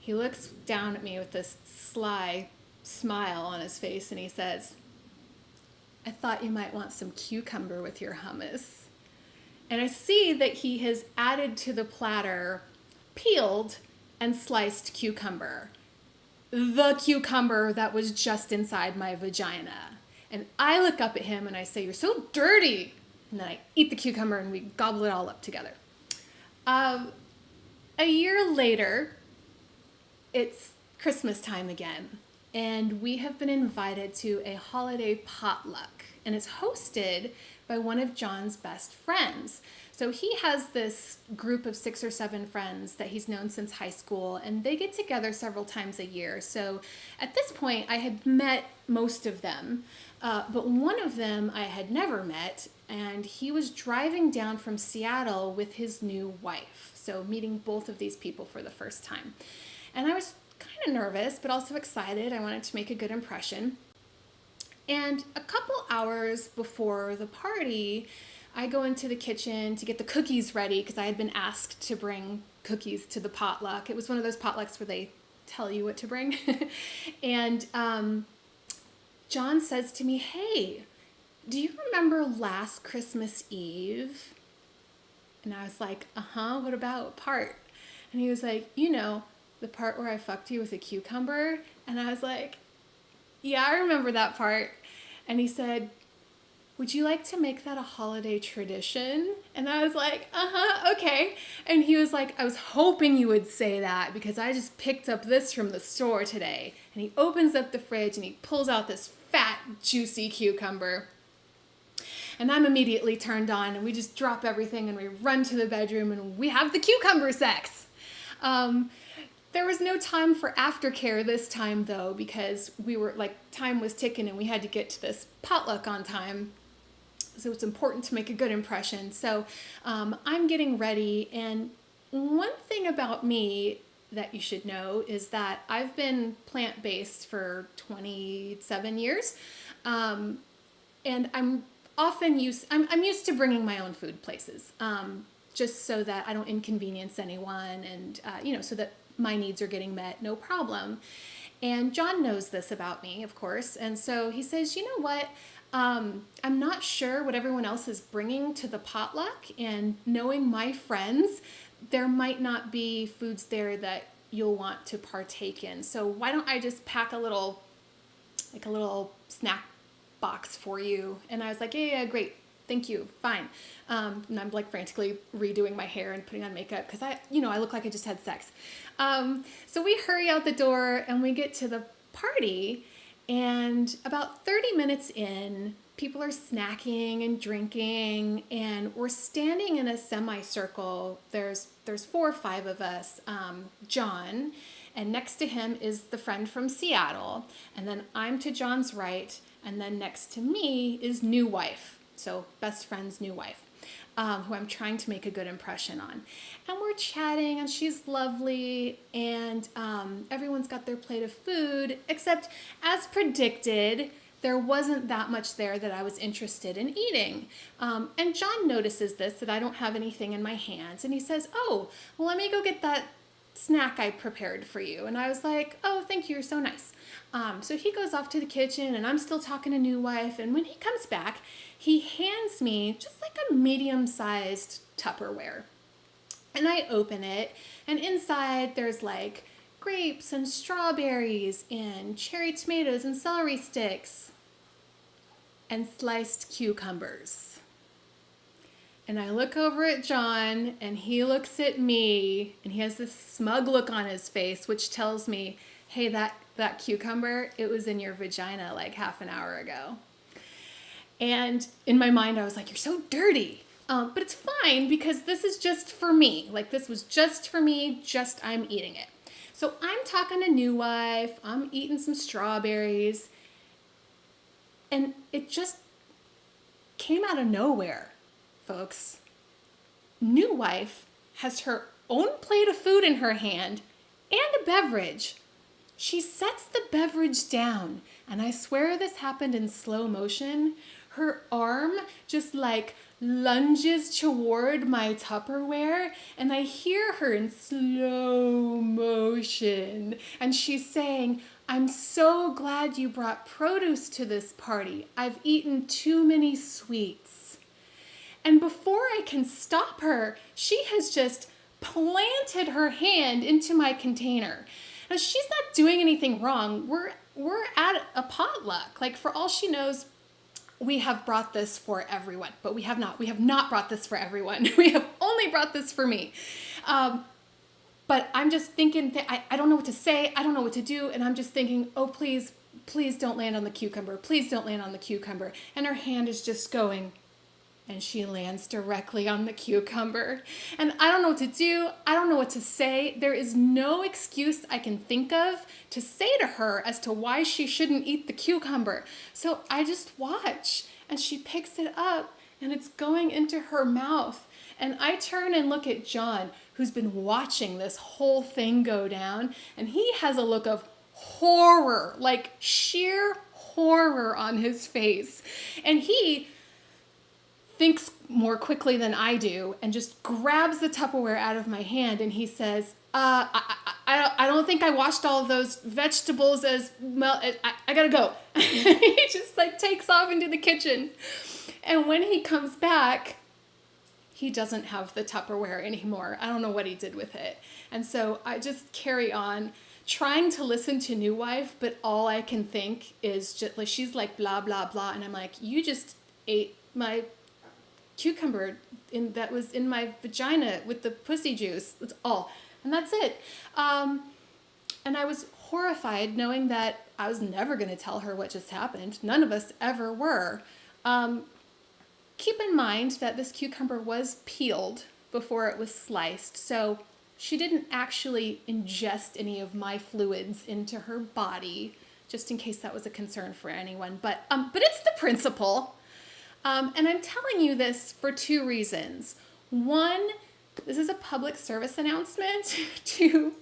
he looks down at me with this sly smile on his face, and he says, "I thought you might want some cucumber with your hummus." And I see that he has added to the platter peeled and sliced cucumber. The cucumber that was just inside my vagina. And I look up at him and I say, "You're so dirty. And then I eat the cucumber and we gobble it all up together. A year later, it's Christmas time again, and we have been invited to a holiday potluck, and it's hosted by one of John's best friends. So he has this group of 6 or 7 friends that he's known since high school, and they get together several times a year. So at this point, I had met most of them, but one of them I had never met, and he was driving down from Seattle with his new wife. So meeting both of these people for the first time. And I was kind of nervous, but also excited. I wanted to make a good impression. And a couple hours before the party, I go into the kitchen to get the cookies ready because I had been asked to bring cookies to the potluck. It was one of those potlucks where they tell you what to bring. And John says to me, "Hey, do you remember last Christmas Eve?" And I was like, "What about? What part?" And he was like, "You know, the part where I fucked you with a cucumber." And I was like, "Yeah, I remember that part." And he said, "Would you like to make that a holiday tradition?" And I was like, okay. And he was like, "I was hoping you would say that because I just picked up this from the store today." And he opens up the fridge and he pulls out this fat, juicy cucumber. And I'm immediately turned on, and we just drop everything and we run to the bedroom and we have the cucumber sex. There was no time for aftercare this time though, because we were like, time was ticking and we had to get to this potluck on time. So it's important to make a good impression. So I'm getting ready, and one thing about me that you should know is that I've been plant-based for 27 years. And I'm used to bringing my own food places, just so that I don't inconvenience anyone, and so that my needs are getting met, no problem. And John knows this about me, of course, and so he says, "You know what? I'm not sure what everyone else is bringing to the potluck, and knowing my friends, there might not be foods there that you'll want to partake in. So why don't I just pack a little snack box for you?" And I was like, yeah, great. Thank you. Fine. And I'm like frantically redoing my hair and putting on makeup because I look like I just had sex. So we hurry out the door and we get to the party, and about 30 minutes in, people are snacking and drinking, and we're standing in a semicircle. There's 4 or 5 of us. John, and next to him is the friend from Seattle, and then I'm to John's right, and then next to me is new wife. So best friend's new wife, who I'm trying to make a good impression on. And we're chatting, and she's lovely, and everyone's got their plate of food, except as predicted, there wasn't that much there that I was interested in eating. And John notices this, that I don't have anything in my hands, and he says, "Oh, well, let me go get that snack I prepared for you." And I was like, "Oh, thank you, you're so nice." So he goes off to the kitchen, and I'm still talking to new wife, and when he comes back, he hands me just like a medium-sized Tupperware. And I open it, and inside there's like grapes and strawberries and cherry tomatoes and celery sticks and sliced cucumbers. And I look over at John, and he looks at me, and he has this smug look on his face, which tells me, "Hey, that cucumber, it was in your vagina like half an hour ago." And in my mind, I was like, "You're so dirty." But it's fine because this is just for me. Like, this was just for me, just I'm eating it. So I'm talking to new wife, I'm eating some strawberries, and it just came out of nowhere, folks. New wife has her own plate of food in her hand and a beverage. She sets the beverage down, and I swear this happened in slow motion. Her arm just like lunges toward my Tupperware, and I hear her in slow motion, and she's saying, "I'm so glad you brought produce to this party. I've eaten too many sweets." And before I can stop her, she has just planted her hand into my container. Now, she's not doing anything wrong. We're at a potluck. Like, for all she knows, we have brought this for everyone, but we have not. We have not brought this for everyone. We have only brought this for me. But I'm just thinking, I don't know what to say. I don't know what to do. And I'm just thinking, oh, please, please don't land on the cucumber. Please don't land on the cucumber. And her hand is just going, and she lands directly on the cucumber. And I don't know what to do. I don't know what to say. There is no excuse I can think of to say to her as to why she shouldn't eat the cucumber. So I just watch, and she picks it up, and it's going into her mouth. And I turn and look at John, who's been watching this whole thing go down, and he has a look of horror, like sheer horror on his face. And he thinks more quickly than I do and just grabs the Tupperware out of my hand, and he says, I don't think I washed all of those vegetables as well. I gotta go. He just like takes off into the kitchen. And when he comes back, he doesn't have the Tupperware anymore. I don't know what he did with it. And so I just carry on trying to listen to New Wife, but all I can think is just like, she's like, blah, blah, blah. And I'm like, you just ate my cucumber that was in my vagina with the pussy juice. That's all. And that's it. And I was horrified knowing that I was never going to tell her what just happened. None of us ever were. Keep in mind that this cucumber was peeled before it was sliced, so she didn't actually ingest any of my fluids into her body, just in case that was a concern for anyone. But it's the principle. And I'm telling you this for two reasons. One, this is a public service announcement to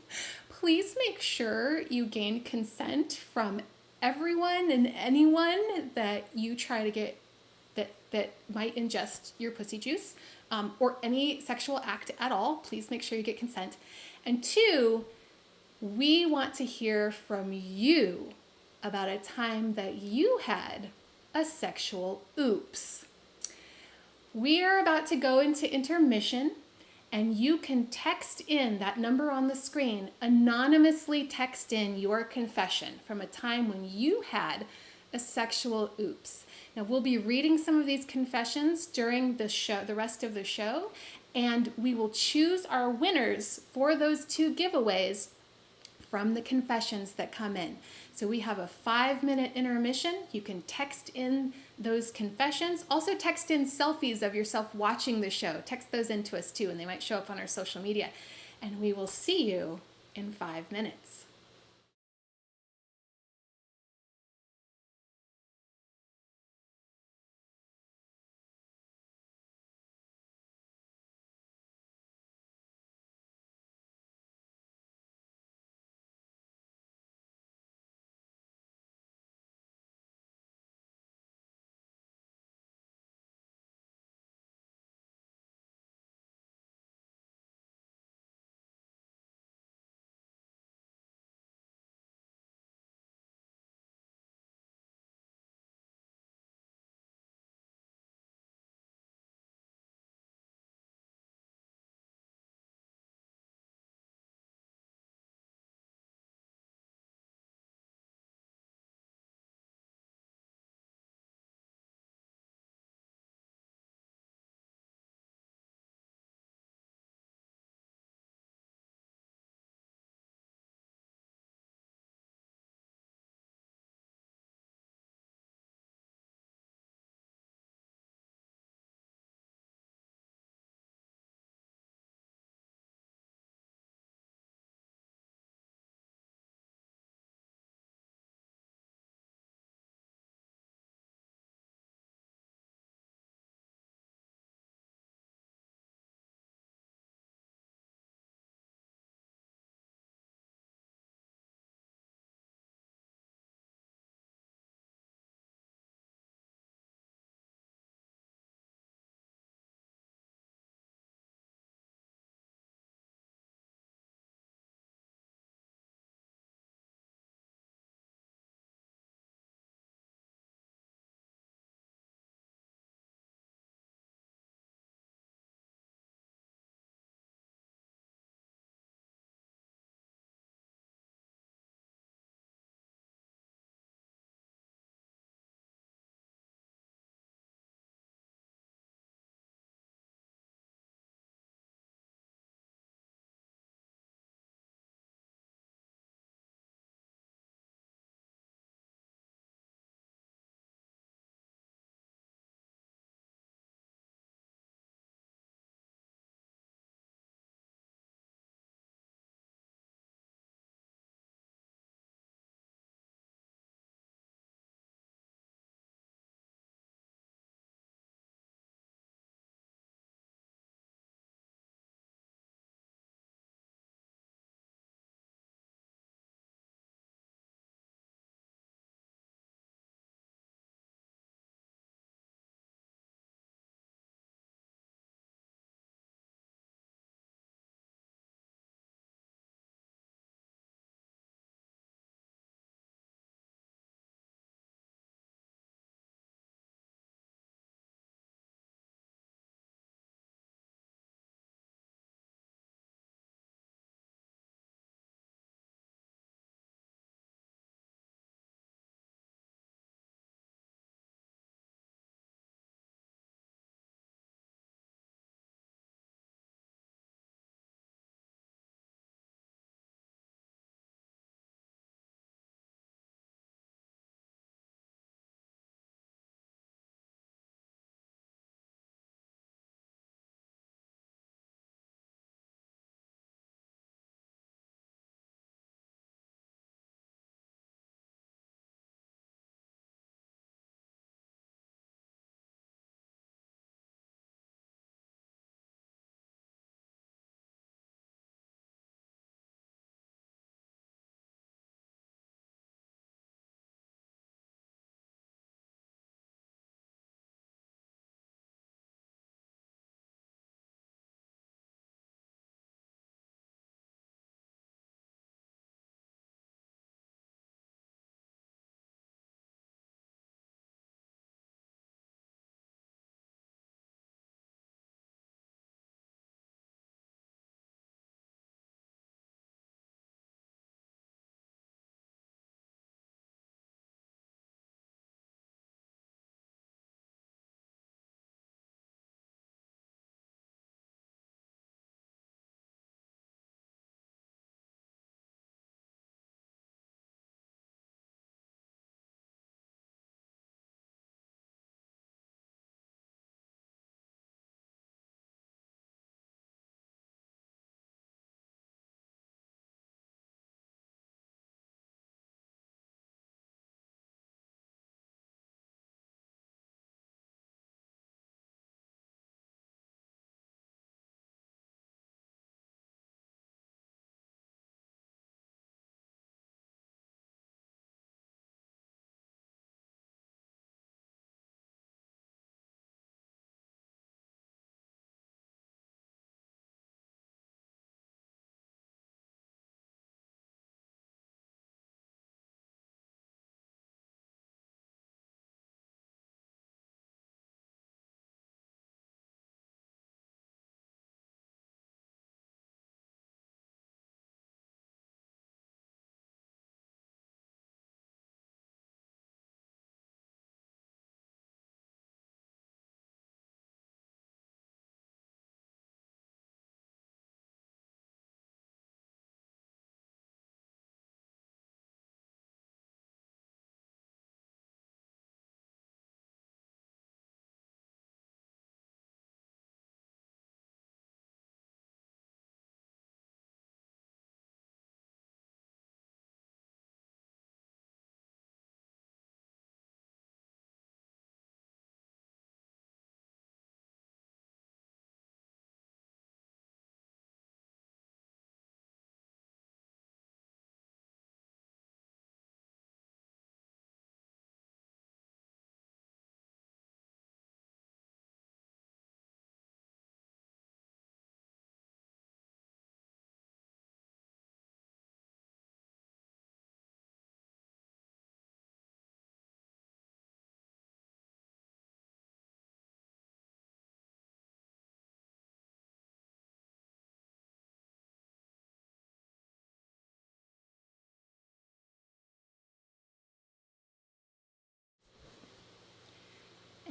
please make sure you gain consent from everyone and anyone that you try to get that might ingest your pussy juice, or any sexual act at all. Please make sure you get consent. And two, we want to hear from you about a time that you had a sexual oops. We are about to go into intermission, and you can text in that number on the screen, anonymously text in your confession from a time when you had a sexual oops. Now, we'll be reading some of these confessions during the show, the rest of the show, and we will choose our winners for those two giveaways from the confessions that come in. So we have a 5-minute intermission. You can text in those confessions. Also text in selfies of yourself watching the show. Text those in to us too, and they might show up on our social media. And we will see you in 5 minutes.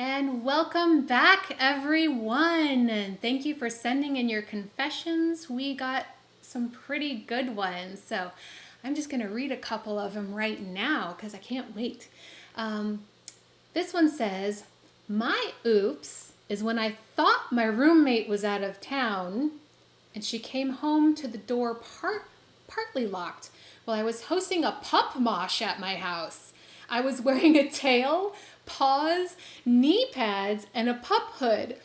And welcome back, everyone. And thank you for sending in your confessions. We got some pretty good ones. So I'm just going to read a couple of them right now because I can't wait. This one says, my oops is when I thought my roommate was out of town and she came home to the door partly locked while I was hosting a pup mosh at my house. I was wearing a tail, paws, knee pads, and a pup hood.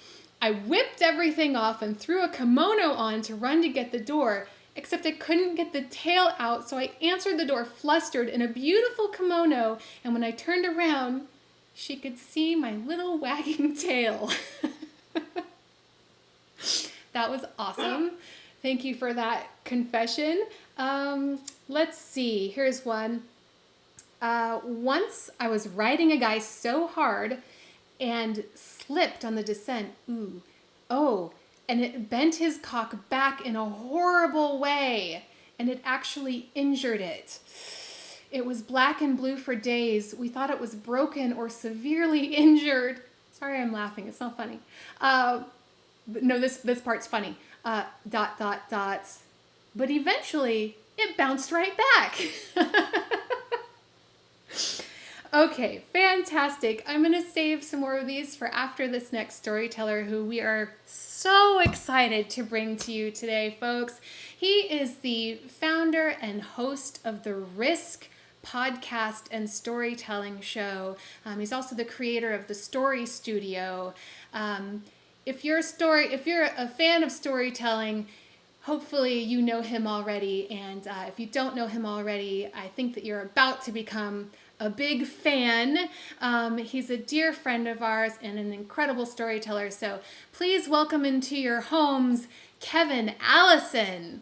I whipped everything off and threw a kimono on to run to get the door, except I couldn't get the tail out, so I answered the door flustered in a beautiful kimono, and when I turned around, she could see my little wagging tail. That was awesome. Thank you for that confession. Let's see. Here's one. Once I was riding a guy so hard and slipped on the descent. And it bent his cock back in a horrible way, and it actually injured it. It was black and blue for days. We thought it was broken or severely injured. Sorry, I'm laughing. It's not funny. But no, this part's funny. ... But eventually, it bounced right back. Okay, fantastic. I'm going to save some more of these for after this next storyteller who we are so excited to bring to you today, folks. He is the founder and host of the Risk podcast and storytelling show. He's also the creator of the Story Studio. If you're a fan of storytelling, hopefully you know him already. And if you don't know him already, I think that you're about to become a big fan. He's a dear friend of ours and an incredible storyteller. So please welcome into your homes, Kevin Allison.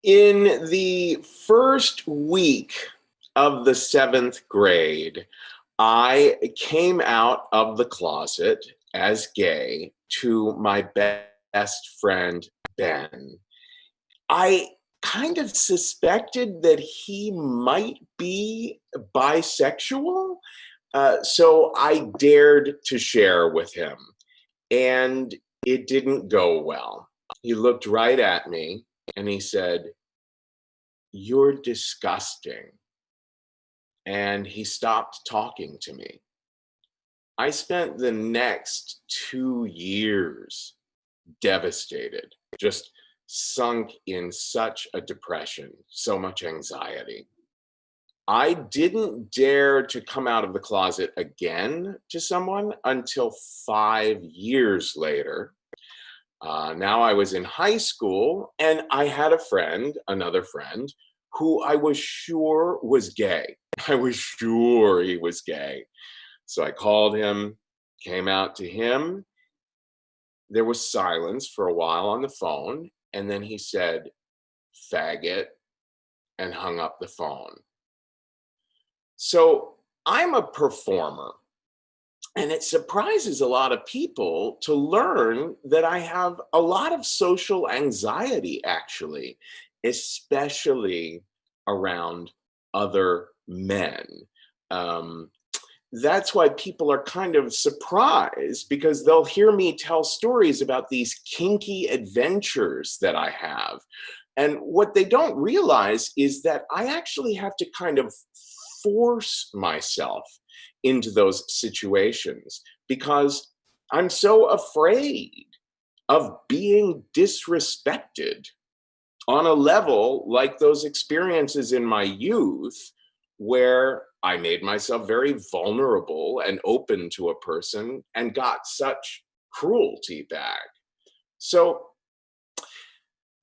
In the first week of the 7th grade, I came out of the closet as gay to my best friend, Ben. I kind of suspected that he might be bisexual, so I dared to share with him, and it didn't go well. He looked right at me and he said, "You're disgusting." And he stopped talking to me. I spent the next 2 years devastated, just sunk in such a depression, so much anxiety. I didn't dare to come out of the closet again to someone until 5 years later. Now I was in high school and I had a friend, another friend, who I was sure was gay. I was sure he was gay. So I called him, came out to him. There was silence for a while on the phone, and then he said, "Faggot," and hung up the phone. So I'm a performer, and it surprises a lot of people to learn that I have a lot of social anxiety, actually, especially around other men. That's why people are kind of surprised, because they'll hear me tell stories about these kinky adventures that I have. And what they don't realize is that I actually have to kind of force myself into those situations because I'm so afraid of being disrespected on a level like those experiences in my youth where I made myself very vulnerable and open to a person and got such cruelty back. So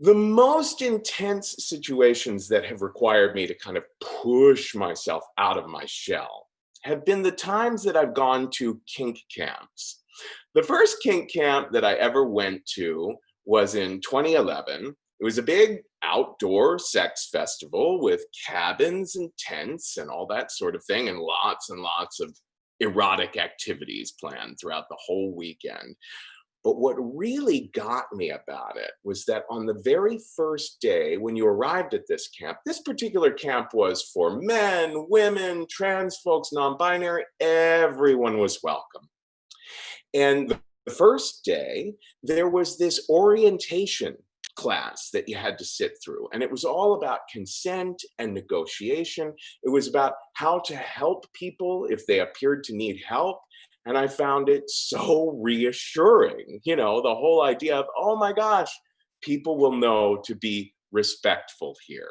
the most intense situations that have required me to kind of push myself out of my shell have been the times that I've gone to kink camps. The first kink camp that I ever went to was in 2011. It was a big outdoor sex festival with cabins and tents and all that sort of thing, and lots of erotic activities planned throughout the whole weekend. But what really got me about it was that on the very first day when you arrived at this particular camp was for men, women, trans folks, non-binary, everyone was welcome. And the first day, there was this orientation class that you had to sit through. And it was all about consent and negotiation. It was about how to help people if they appeared to need help. And I found it so reassuring, the whole idea of, oh my gosh, people will know to be respectful here.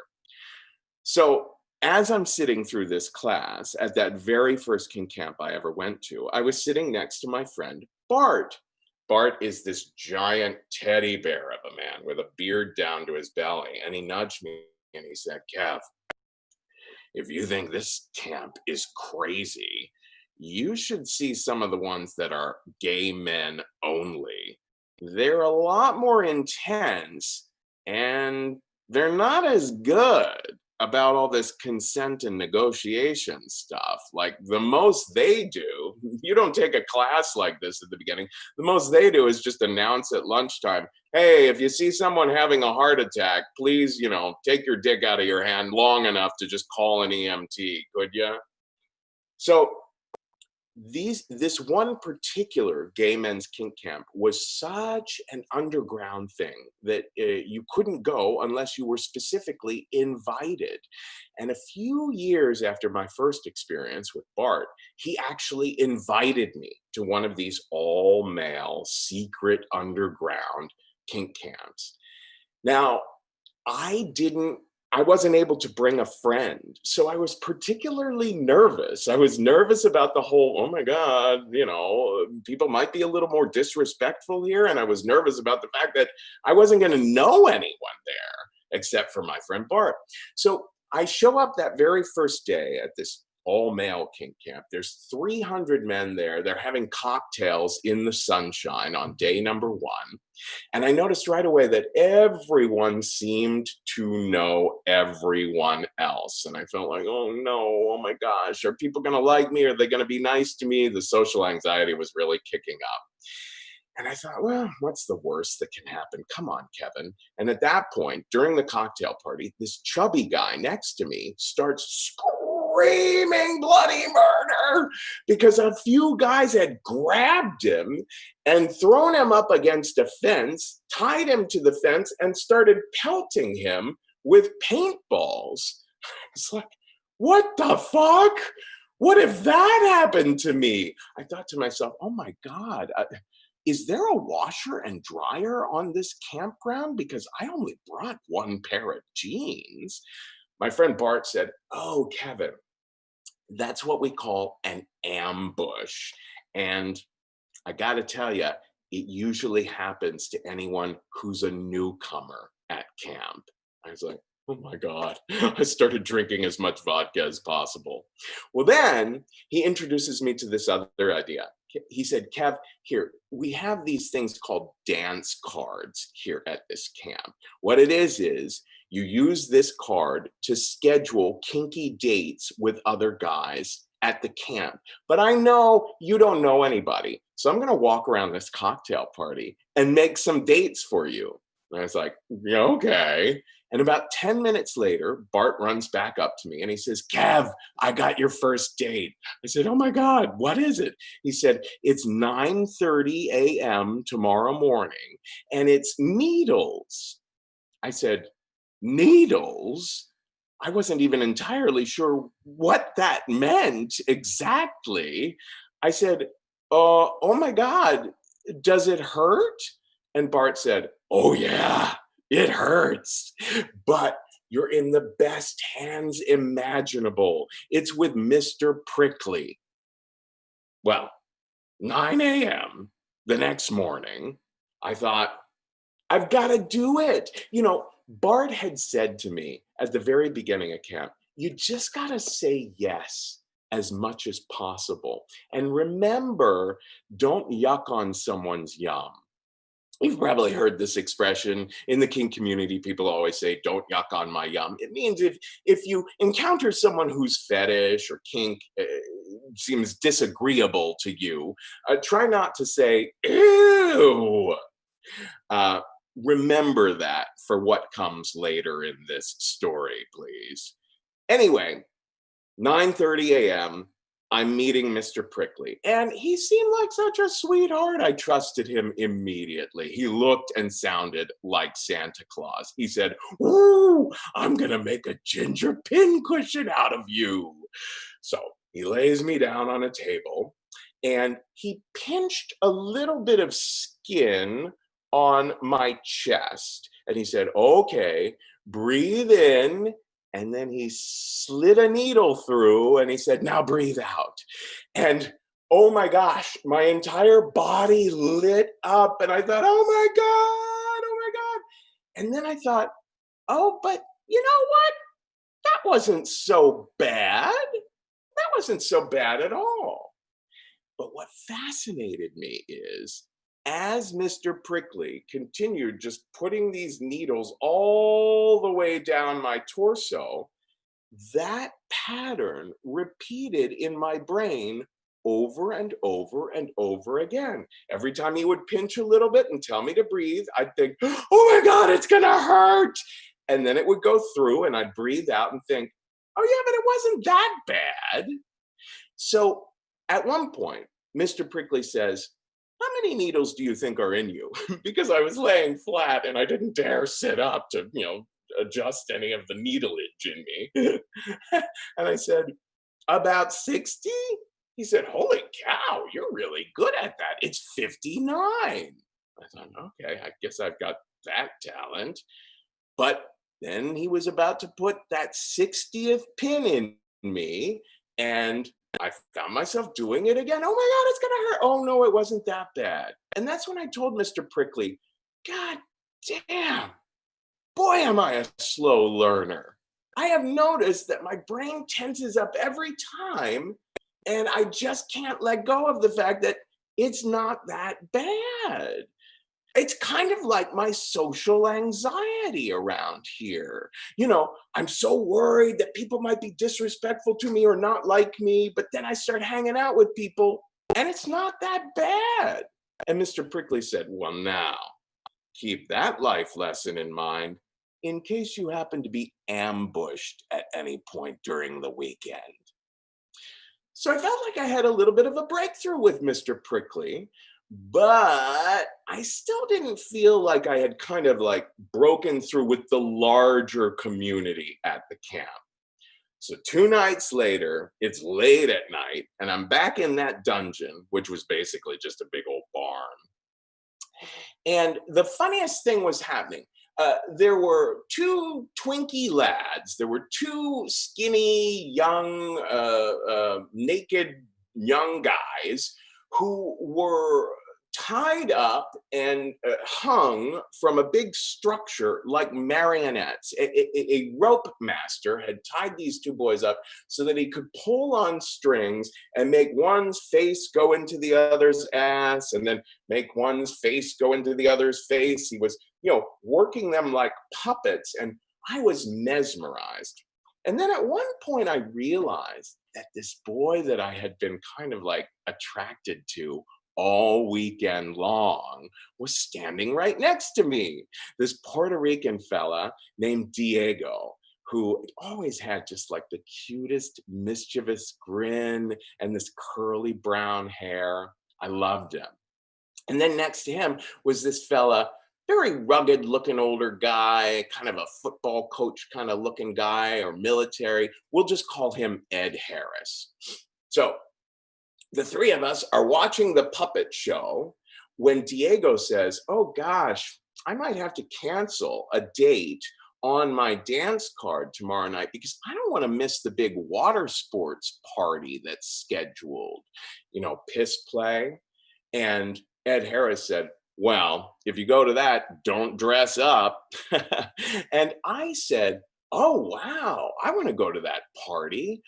So as I'm sitting through this class at that very first kink camp I ever went to, I was sitting next to my friend, Bart. Bart is this giant teddy bear of a man with a beard down to his belly. And he nudged me and he said, Kev, if you think this camp is crazy, you should see some of the ones that are gay men only. They're a lot more intense and they're not as good about all this consent and negotiation stuff. Like the most they do, you don't take a class like this at the beginning. The most they do is just announce at lunchtime, hey, if you see someone having a heart attack, please, take your dick out of your hand long enough to just call an EMT, could you? So this one particular gay men's kink camp was such an underground thing that you couldn't go unless you were specifically invited. And a few years after my first experience with Bart, he actually invited me to one of these all-male secret underground kink camps. Now, I wasn't able to bring a friend, so I was particularly nervous. I was nervous about the whole, oh my God, people might be a little more disrespectful here. And I was nervous about the fact that I wasn't going to know anyone there except for my friend Bart. So I show up that very first day at this all-male kink camp. There's 300 men there. They're having cocktails in the sunshine on day number 1. And I noticed right away that everyone seemed to know everyone else. And I felt like, oh no, oh my gosh, are people going to like me? Are they going to be nice to me? The social anxiety was really kicking up. And I thought, well, what's the worst that can happen? Come on, Kevin. And at that point, during the cocktail party, this chubby guy next to me starts screaming bloody murder because a few guys had grabbed him and thrown him up against a fence, tied him to the fence, and started pelting him with paintballs. It's like, what the fuck? What if that happened to me? I thought to myself, oh my God, is there a washer and dryer on this campground? Because I only brought one pair of jeans. My friend Bart said, oh, Kevin, that's what we call an ambush. And I got to tell you, it usually happens to anyone who's a newcomer at camp. I was like, oh my God. I started drinking as much vodka as possible. Well, then he introduces me to this other idea. He said, Kev, here, we have these things called dance cards here at this camp. What it is you use this card to schedule kinky dates with other guys at the camp. But I know you don't know anybody. So I'm going to walk around this cocktail party and make some dates for you. And I was like, yeah, okay. And about 10 minutes later, Bart runs back up to me and he says, Kev, I got your first date. I said, oh my God, what is it? He said, it's 9:30 a.m. tomorrow morning and it's needles. I said, needles? I wasn't even entirely sure what that meant exactly. I said, oh my God, does it hurt? And Bart said, oh yeah, it hurts, but you're in the best hands imaginable. It's with Mr. Prickly. Well, 9 a.m. the next morning, I thought, I've got to do it. Bart had said to me at the very beginning of camp, you just got to say yes as much as possible. And remember, don't yuck on someone's yum. You've probably heard this expression in the kink community. People always say, don't yuck on my yum. It means if you encounter someone whose fetish or kink seems disagreeable to you, try not to say, ew, you. Remember that for what comes later in this story, please. Anyway, 9:30 a.m., I'm meeting Mr. Prickly, and he seemed like such a sweetheart. I trusted him immediately. He looked and sounded like Santa Claus. He said, "Ooh, I'm gonna make a ginger pincushion out of you." So he lays me down on a table, and he pinched a little bit of skin on my chest, and he said, "Okay, breathe in." And then he slid a needle through and he said, "Now breathe out." And oh my gosh, my entire body lit up. And I thought, oh my God, oh my God. And then I thought, oh, but you know what? That wasn't so bad. That wasn't so bad at all. But what fascinated me is, as Mr. Prickly continued just putting these needles all the way down my torso, that pattern repeated in my brain over and over and over again. Every time he would pinch a little bit and tell me to breathe, I'd think, oh my God, it's gonna hurt. And then it would go through and I'd breathe out and think, oh yeah, but it wasn't that bad. So at one point, Mr. Prickly says, "How many needles do you think are in you?" Because I was laying flat and I didn't dare sit up to, adjust any of the needleage in me. And I said, "About 60? He said, "Holy cow, you're really good at that. It's 59. I thought, okay, I guess I've got that talent. But then he was about to put that 60th pin in me, and I found myself doing it again. Oh my God, it's gonna hurt. Oh no, it wasn't that bad. And that's when I told Mr. Prickly, God damn, boy, am I a slow learner. I have noticed that my brain tenses up every time, and I just can't let go of the fact that it's not that bad. It's kind of like my social anxiety around here. I'm so worried that people might be disrespectful to me or not like me, but then I start hanging out with people and it's not that bad. And Mr. Prickly said, well, now, keep that life lesson in mind in case you happen to be ambushed at any point during the weekend. So I felt like I had a little bit of a breakthrough with Mr. Prickly, but I still didn't feel like I had kind of like broken through with the larger community at the camp. So 2 nights later, it's late at night, and I'm back in that dungeon, which was basically just a big old barn. And the funniest thing was happening. There were 2 Twinkie lads. There were 2 skinny, young, naked young guys who were tied up and hung from a big structure like marionettes. A rope master had tied these 2 boys up so that he could pull on strings and make one's face go into the other's ass and then make one's face go into the other's face. He was, working them like puppets, and I was mesmerized. And then at one point I realized that this boy that I had been kind of like attracted to all weekend long was standing right next to me. This Puerto Rican fella named Diego, who always had just like the cutest, mischievous grin and this curly brown hair. I loved him. And then next to him was this fella, very rugged looking older guy, kind of a football coach kind of looking guy, or military. We'll just call him Ed Harris. So the 3 of us are watching the puppet show when Diego says, oh gosh, I might have to cancel a date on my dance card tomorrow night because I don't want to miss the big water sports party that's scheduled, piss play. And Ed Harris said, well, if you go to that, don't dress up. And I said, oh, wow, I want to go to that party.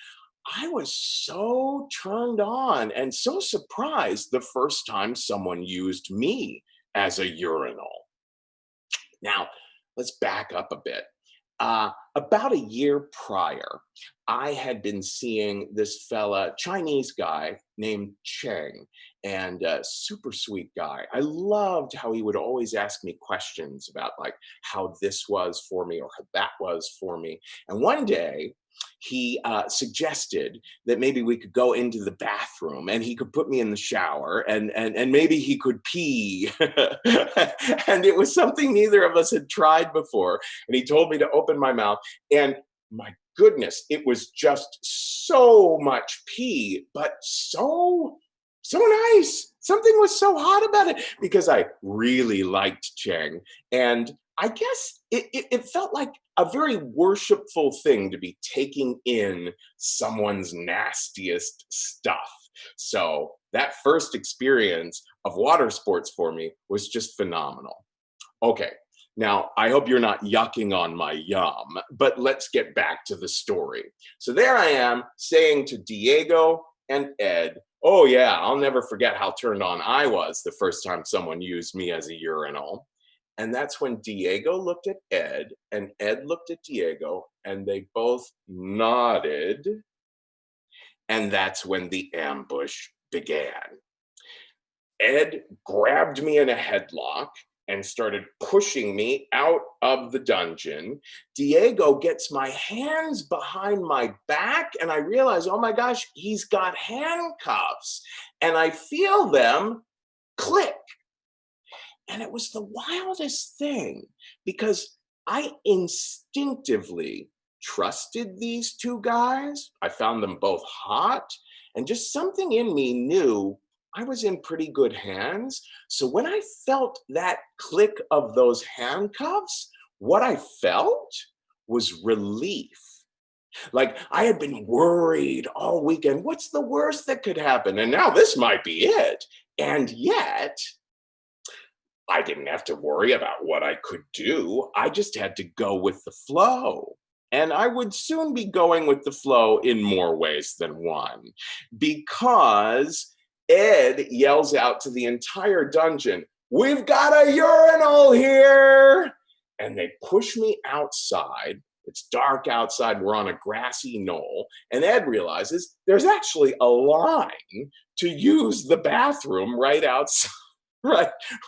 I was so turned on and so surprised the first time someone used me as a urinal. Now, let's back up a bit. About a year prior, I had been seeing this fella, Chinese guy named Cheng, and a super sweet guy. I loved how he would always ask me questions about like how this was for me or how that was for me. And one day he suggested that maybe we could go into the bathroom and he could put me in the shower and maybe he could pee. And it was something neither of us had tried before. And he told me to open my mouth, and my goodness, it was just so much pee, but so nice. Something was so hot about it because I really liked Cheng. And I guess it felt like a very worshipful thing to be taking in someone's nastiest stuff. So that first experience of water sports for me was just phenomenal. Okay, now I hope you're not yucking on my yum, but let's get back to the story. So there I am saying to Diego and Ed, oh yeah, I'll never forget how turned on I was the first time someone used me as a urinal. And that's when Diego looked at Ed and Ed looked at Diego and they both nodded. And that's when the ambush began. Ed grabbed me in a headlock and started pushing me out of the dungeon. Diego gets my hands behind my back and I realize, oh my gosh, he's got handcuffs. And I feel them click. And it was the wildest thing because I instinctively trusted these two guys. I found them both hot, and just something in me knew I was in pretty good hands. So when I felt that click of those handcuffs, what I felt was relief. Like I had been worried all weekend, what's the worst that could happen? And now this might be it. And yet, I didn't have to worry about what I could do. I just had to go with the flow. And I would soon be going with the flow in more ways than one, because Ed yells out to the entire dungeon, "We've got a urinal here!" And they push me outside. It's dark outside. We're on a grassy knoll. And Ed realizes there's actually a line to use the bathroom right outside.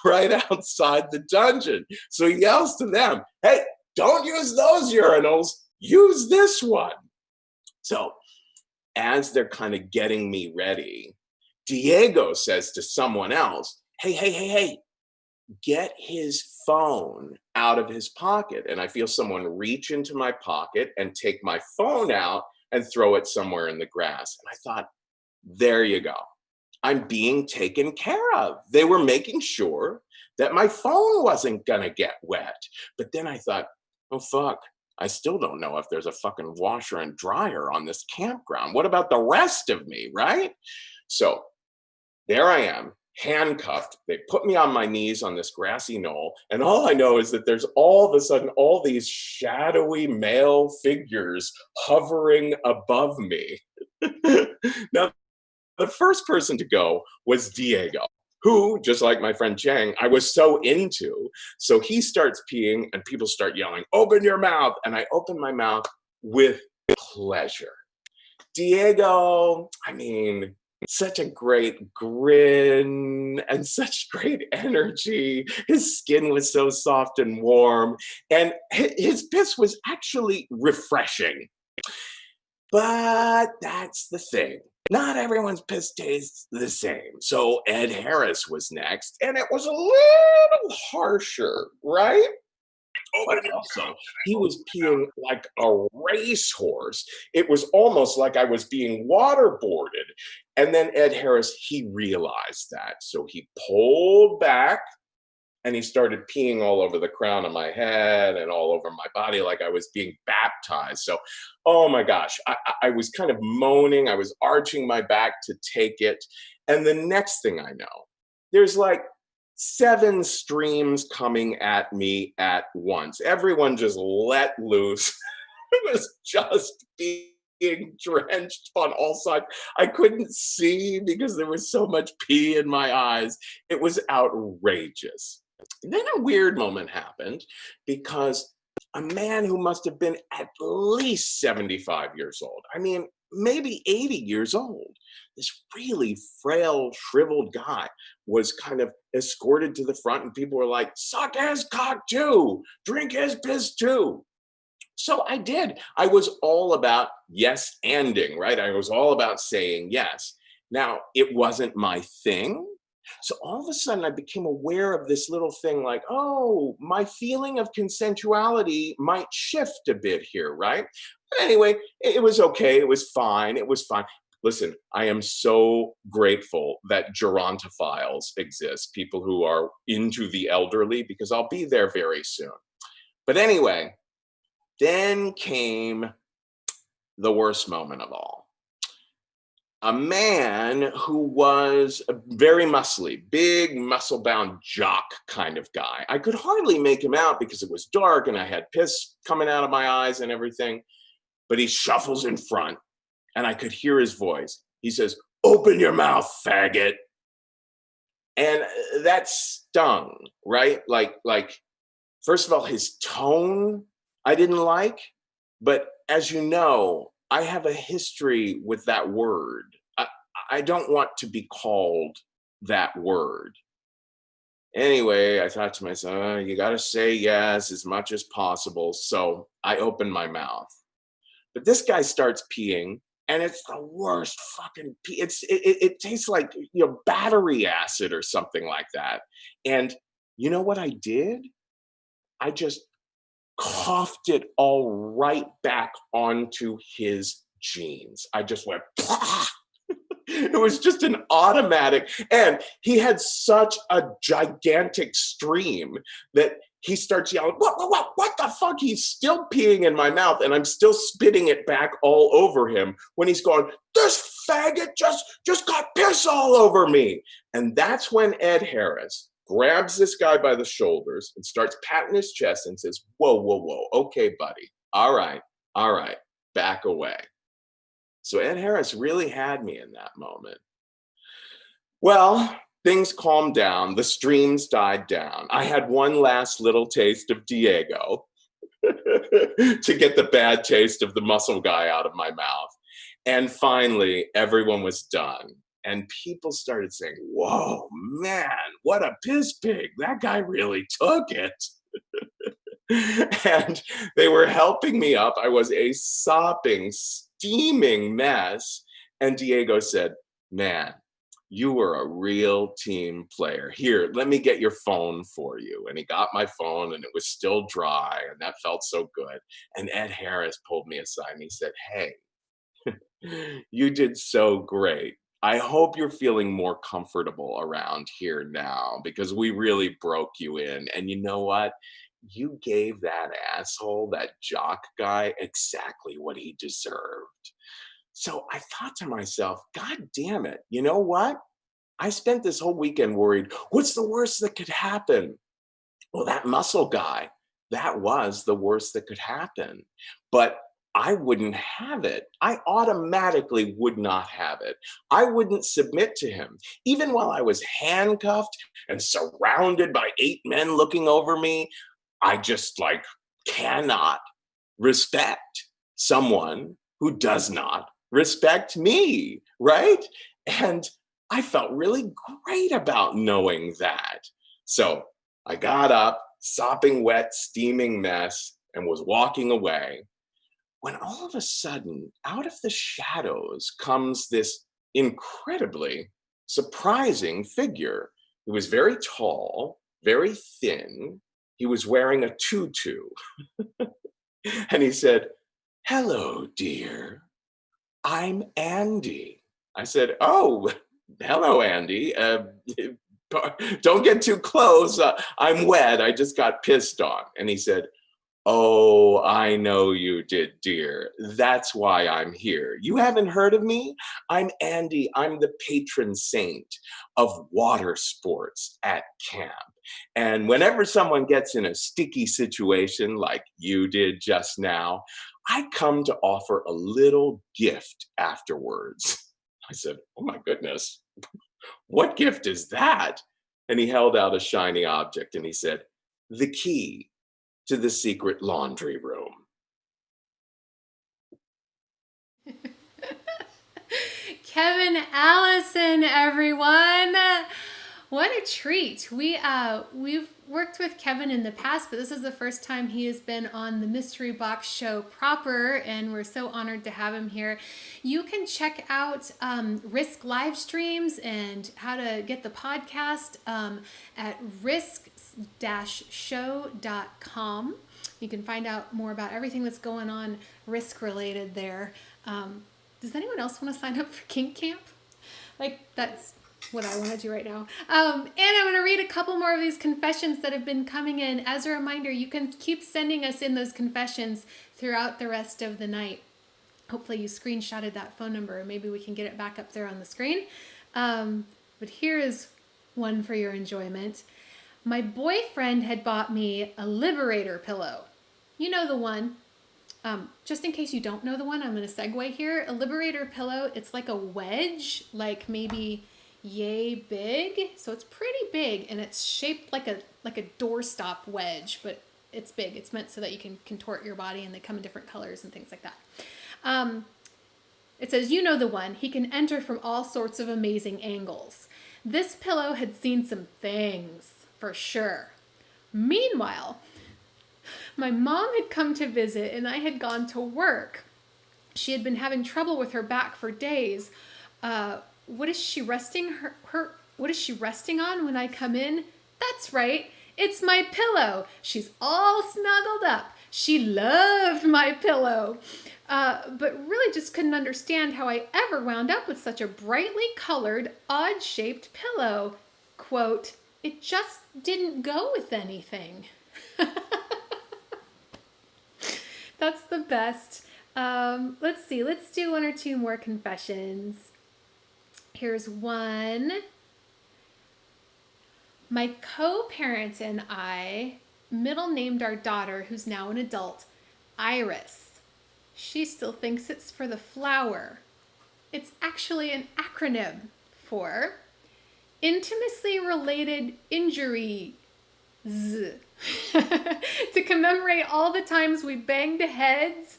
Right outside the dungeon. So he yells to them, "Hey, don't use those urinals, use this one." So as they're kind of getting me ready, Diego says to someone else, hey, get his phone out of his pocket. And I feel someone reach into my pocket and take my phone out and throw it somewhere in the grass. And I thought, there you go. I'm being taken care of. They were making sure that my phone wasn't gonna get wet. But then I thought, oh fuck, I still don't know if there's a fucking washer and dryer on this campground. What about the rest of me, right? So there I am, handcuffed. They put me on my knees on this grassy knoll. And all I know is that there's all of a sudden all these shadowy male figures hovering above me. Now, the first person to go was Diego, who, just like my friend Cheng, I was so into. So he starts peeing and people start yelling, "Open your mouth." And I open my mouth with pleasure. Diego, I mean, such a great grin and such great energy. His skin was so soft and warm, and his piss was actually refreshing. But that's the thing. Not everyone's piss tastes the same. So Ed Harris was next, and it was a little harsher, right? But also, he was peeing like a racehorse. It was almost like I was being waterboarded. And then Ed Harris, he realized that. So he pulled back and he started peeing all over the crown of my head and all over my body like I was being baptized. So, oh my gosh, I was kind of moaning. I was arching my back to take it. And the next thing I know, there's like 7 streams coming at me at once. Everyone just let loose. It was just being drenched on all sides. I couldn't see because there was so much pee in my eyes. It was outrageous. And then a weird moment happened because a man who must have been at least 75 years old. I mean, maybe 80 years old. This really frail, shriveled guy was kind of escorted to the front, and people were like, suck his cock too, drink his piss too. So I did. I was all about yes-anding, right? I was all about saying yes. Now, it wasn't my thing. So all of a sudden, I became aware of this little thing like, oh, my feeling of consensuality might shift a bit here, right? But anyway, it was okay. It was fine. It was fine. Listen, I am so grateful that gerontophiles exist, people who are into the elderly, because I'll be there very soon. But anyway, then came the worst moment of all. A man who was very muscly, big, muscle-bound jock kind of guy. I could hardly make him out because it was dark and I had piss coming out of my eyes and everything. But he shuffles in front and I could hear his voice. He says, "Open your mouth, faggot." And that stung, right? Like, first of all, his tone I didn't like. But as you know, I have a history with that word. I don't want to be called that word. Anyway, I thought to myself, you got to say yes as much as possible. So I opened my mouth. But this guy starts peeing, and it's the worst fucking pee. It tastes like, battery acid or something like that. And you know what I did? I just coughed it all right back onto his jeans. I just went, it was just an automatic. And he had such a gigantic stream that he starts yelling, what the fuck? He's still peeing in my mouth, and I'm still spitting it back all over him when he's going, this faggot just got piss all over me. And that's when Ed Harris grabs this guy by the shoulders and starts patting his chest and says, whoa, okay, buddy. All right, back away. So Ed Harris really had me in that moment. Well, things calmed down. The streams died down. I had one last little taste of Diego to get the bad taste of the muscle guy out of my mouth. And finally, everyone was done. And people started saying, whoa, man, what a piss pig. That guy really took it. And they were helping me up. I was a sopping, steaming mess. And Diego said, man, you were a real team player. Here, let me get your phone for you. And he got my phone, and it was still dry, and that felt so good. And Ed Harris pulled me aside and he said, hey, you did so great. I hope you're feeling more comfortable around here now, because we really broke you in. And you know what? You gave that asshole, that jock guy, exactly what he deserved. So I thought to myself, God damn it. You know what? I spent this whole weekend worried, what's the worst that could happen? Well, that muscle guy, that was the worst that could happen. But I wouldn't have it. I automatically would not have it. I wouldn't submit to him. Even while I was handcuffed and surrounded by 8 men looking over me, I just cannot respect someone who does not respect me, right? And I felt really great about knowing that. So I got up, sopping wet, steaming mess, and was walking away, when all of a sudden, out of the shadows comes this incredibly surprising figure. He was very tall, very thin. He was wearing a tutu. And he said, hello, dear. I'm Andy. I said, oh, hello, Andy. Don't get too close. I'm wet. I just got pissed on. And he said, oh, I know you did, dear. That's why I'm here. You haven't heard of me? I'm Andy. I'm the patron saint of water sports at camp. And whenever someone gets in a sticky situation like you did just now, I come to offer a little gift afterwards. I said, oh my goodness, what gift is that? And he held out a shiny object and he said, the key to the secret laundry room. Kevin Allison, everyone. What a treat. We've worked with Kevin in the past, but this is the first time he has been on the Mystery Box show proper, and we're so honored to have him here. You can check out Risk live streams and how to get the podcast at risk-show.com. You can find out more about everything that's going on Risk related there. Does anyone else want to sign up for Kink Camp? Like, that's what I want to do right now. And I'm going to read a couple more of these confessions that have been coming in. As a reminder, you can keep sending us in those confessions throughout the rest of the night. Hopefully you screenshotted that phone number. Maybe we can get it back up there on the screen. But here is one for your enjoyment. My boyfriend had bought me a Liberator pillow. You know the one. Just in case you don't know the one, I'm going to segue here. A Liberator pillow, it's like a wedge, like maybe yay big. So it's pretty big, and it's shaped like a doorstop wedge, but it's big. It's meant so that you can contort your body, and they come in different colors and things like that. It says, you know the one. He can enter from all sorts of amazing angles. This pillow had seen some things, for sure. Meanwhile, my mom had come to visit, and I had gone to work. She had been having trouble with her back for days. What is she resting what is she resting on when I come in? That's right. It's my pillow. She's all snuggled up. She loved my pillow. But really just couldn't understand how I ever wound up with such a brightly colored, odd-shaped pillow. Quote, it just didn't go with anything. That's the best. Let's see. Let's do one or two more confessions. Here's one. My co-parent and I middle named our daughter, who's now an adult, Iris. She still thinks it's for the flower. It's actually an acronym for Intimately Related Injuries. To commemorate all the times we banged heads,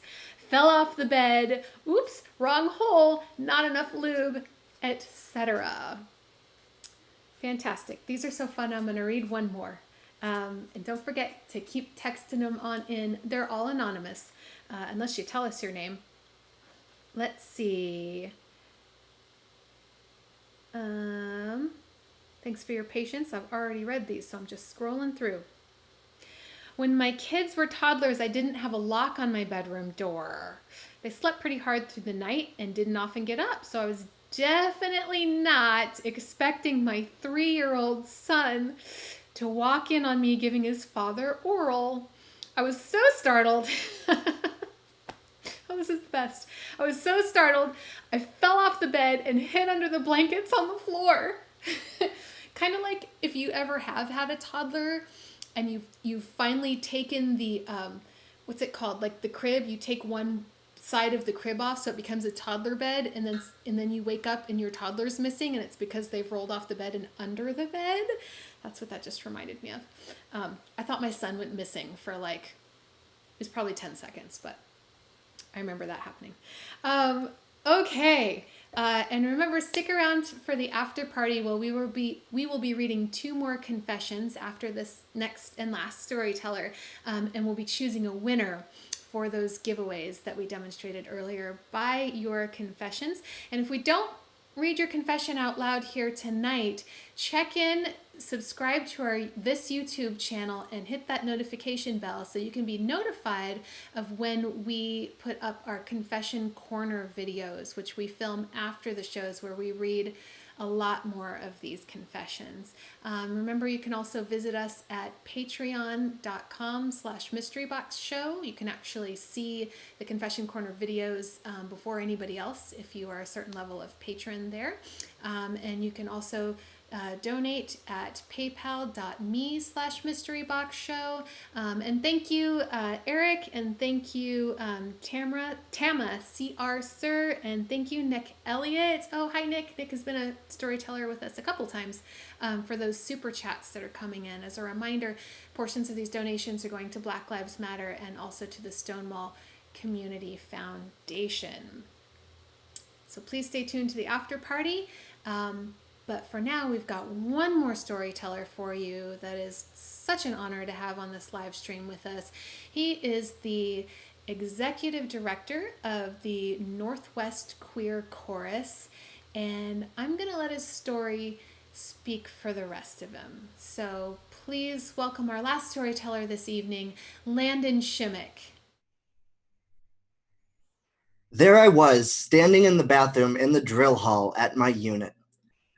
fell off the bed, oops, wrong hole, not enough lube, etc. Fantastic. These are so fun. I'm going to read one more. And don't forget to keep texting them on in. They're all anonymous, unless you tell us your name. Let's see. Thanks for your patience. I've already read these, so I'm just scrolling through. When my kids were toddlers, I didn't have a lock on my bedroom door. They slept pretty hard through the night and didn't often get up, so I was definitely not expecting my 3-year-old son to walk in on me giving his father oral. I was so startled. Oh, this is the best. I was so startled, I fell off the bed and hid under the blankets on the floor. Kind of like if you ever have had a toddler and you've finally taken the, what's it called? Like the crib, you take one side of the crib off so it becomes a toddler bed, and then you wake up and your toddler's missing, and it's because they've rolled off the bed and under the bed. That's what that just reminded me of. I thought my son went missing for it was probably 10 seconds, but I remember that happening. Okay. And remember, stick around for the after party. Well, we will be reading 2 more confessions after this next and last storyteller, and we'll be choosing a winner for those giveaways that we demonstrated earlier by your confessions. And if we don't read your confession out loud here tonight, check in, subscribe to this YouTube channel, and hit that notification bell so you can be notified of when we put up our Confession Corner videos, which we film after the shows, where we read a lot more of these confessions. Remember, you can also visit us at patreon.com/mysteryboxshow. You can actually see the Confession Corner videos before anybody else if you are a certain level of patron there. And you can also donate at paypal.me/mysteryboxshow. And thank you, Eric, and thank you, Tama, CR Sir, and thank you, Nick Elliott. Oh, hi, Nick. Nick has been a storyteller with us a couple times for those super chats that are coming in. As a reminder, portions of these donations are going to Black Lives Matter and also to the Stonewall Community Foundation. So please stay tuned to the after party. But for now, we've got one more storyteller for you that is such an honor to have on this live stream with us. He is the executive director of the Northwest Queer Chorus, and I'm going to let his story speak for the rest of him. So please welcome our last storyteller this evening, Landon Shimek. There I was, standing in the bathroom in the drill hall at my unit.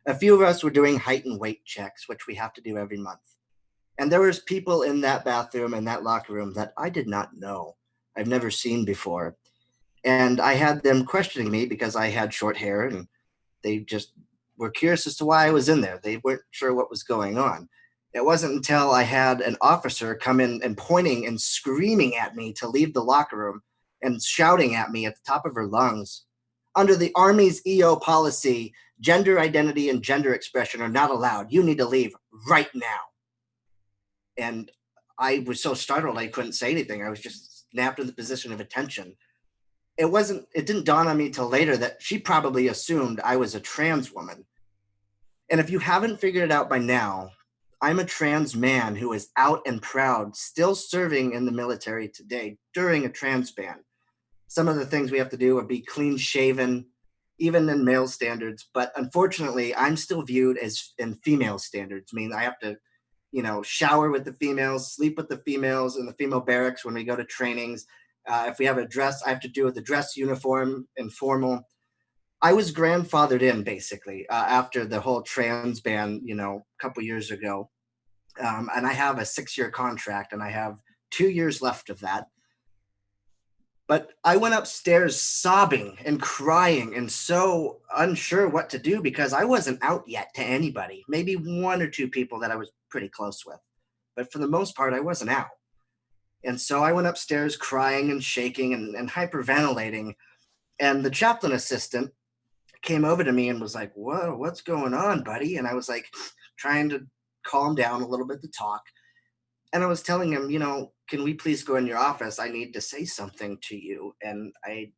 A few of us were doing height and weight checks, which we have to do every month. And there was people in that bathroom and that locker room that I did not know. I've never seen before. And I had them questioning me because I had short hair, and they just were curious as to why I was in there. They weren't sure what was going on. It wasn't until I had an officer come in and pointing and screaming at me to leave the locker room and shouting at me at the top of her lungs. Under the Army's EO policy, gender identity and gender expression are not allowed. You need to leave right now. And I was so startled I couldn't say anything. I was just snapped in the position of attention. It didn't dawn on me till later that she probably assumed I was a trans woman. And if you haven't figured it out by now, I'm a trans man who is out and proud, still serving in the military today during a trans ban. Some of the things we have to do are be clean shaven, even in male standards. But unfortunately, I'm still viewed as in female standards. I mean, I have to, shower with the females, sleep with the females in the female barracks when we go to trainings. If we have a dress, I have to do with the dress uniform and formal. I was grandfathered in basically after the whole trans ban, a couple years ago. And I have a 6-year contract and I have 2 years left of that. But I went upstairs sobbing and crying and so unsure what to do because I wasn't out yet to anybody, maybe 1 or 2 people that I was pretty close with. But for the most part, I wasn't out. And so I went upstairs crying and shaking and hyperventilating. And the chaplain assistant came over to me and was like, "Whoa, what's going on, buddy?" And I was like trying to calm down a little bit to talk. And I was telling him, can we please go in your office? I need to say something to you. And I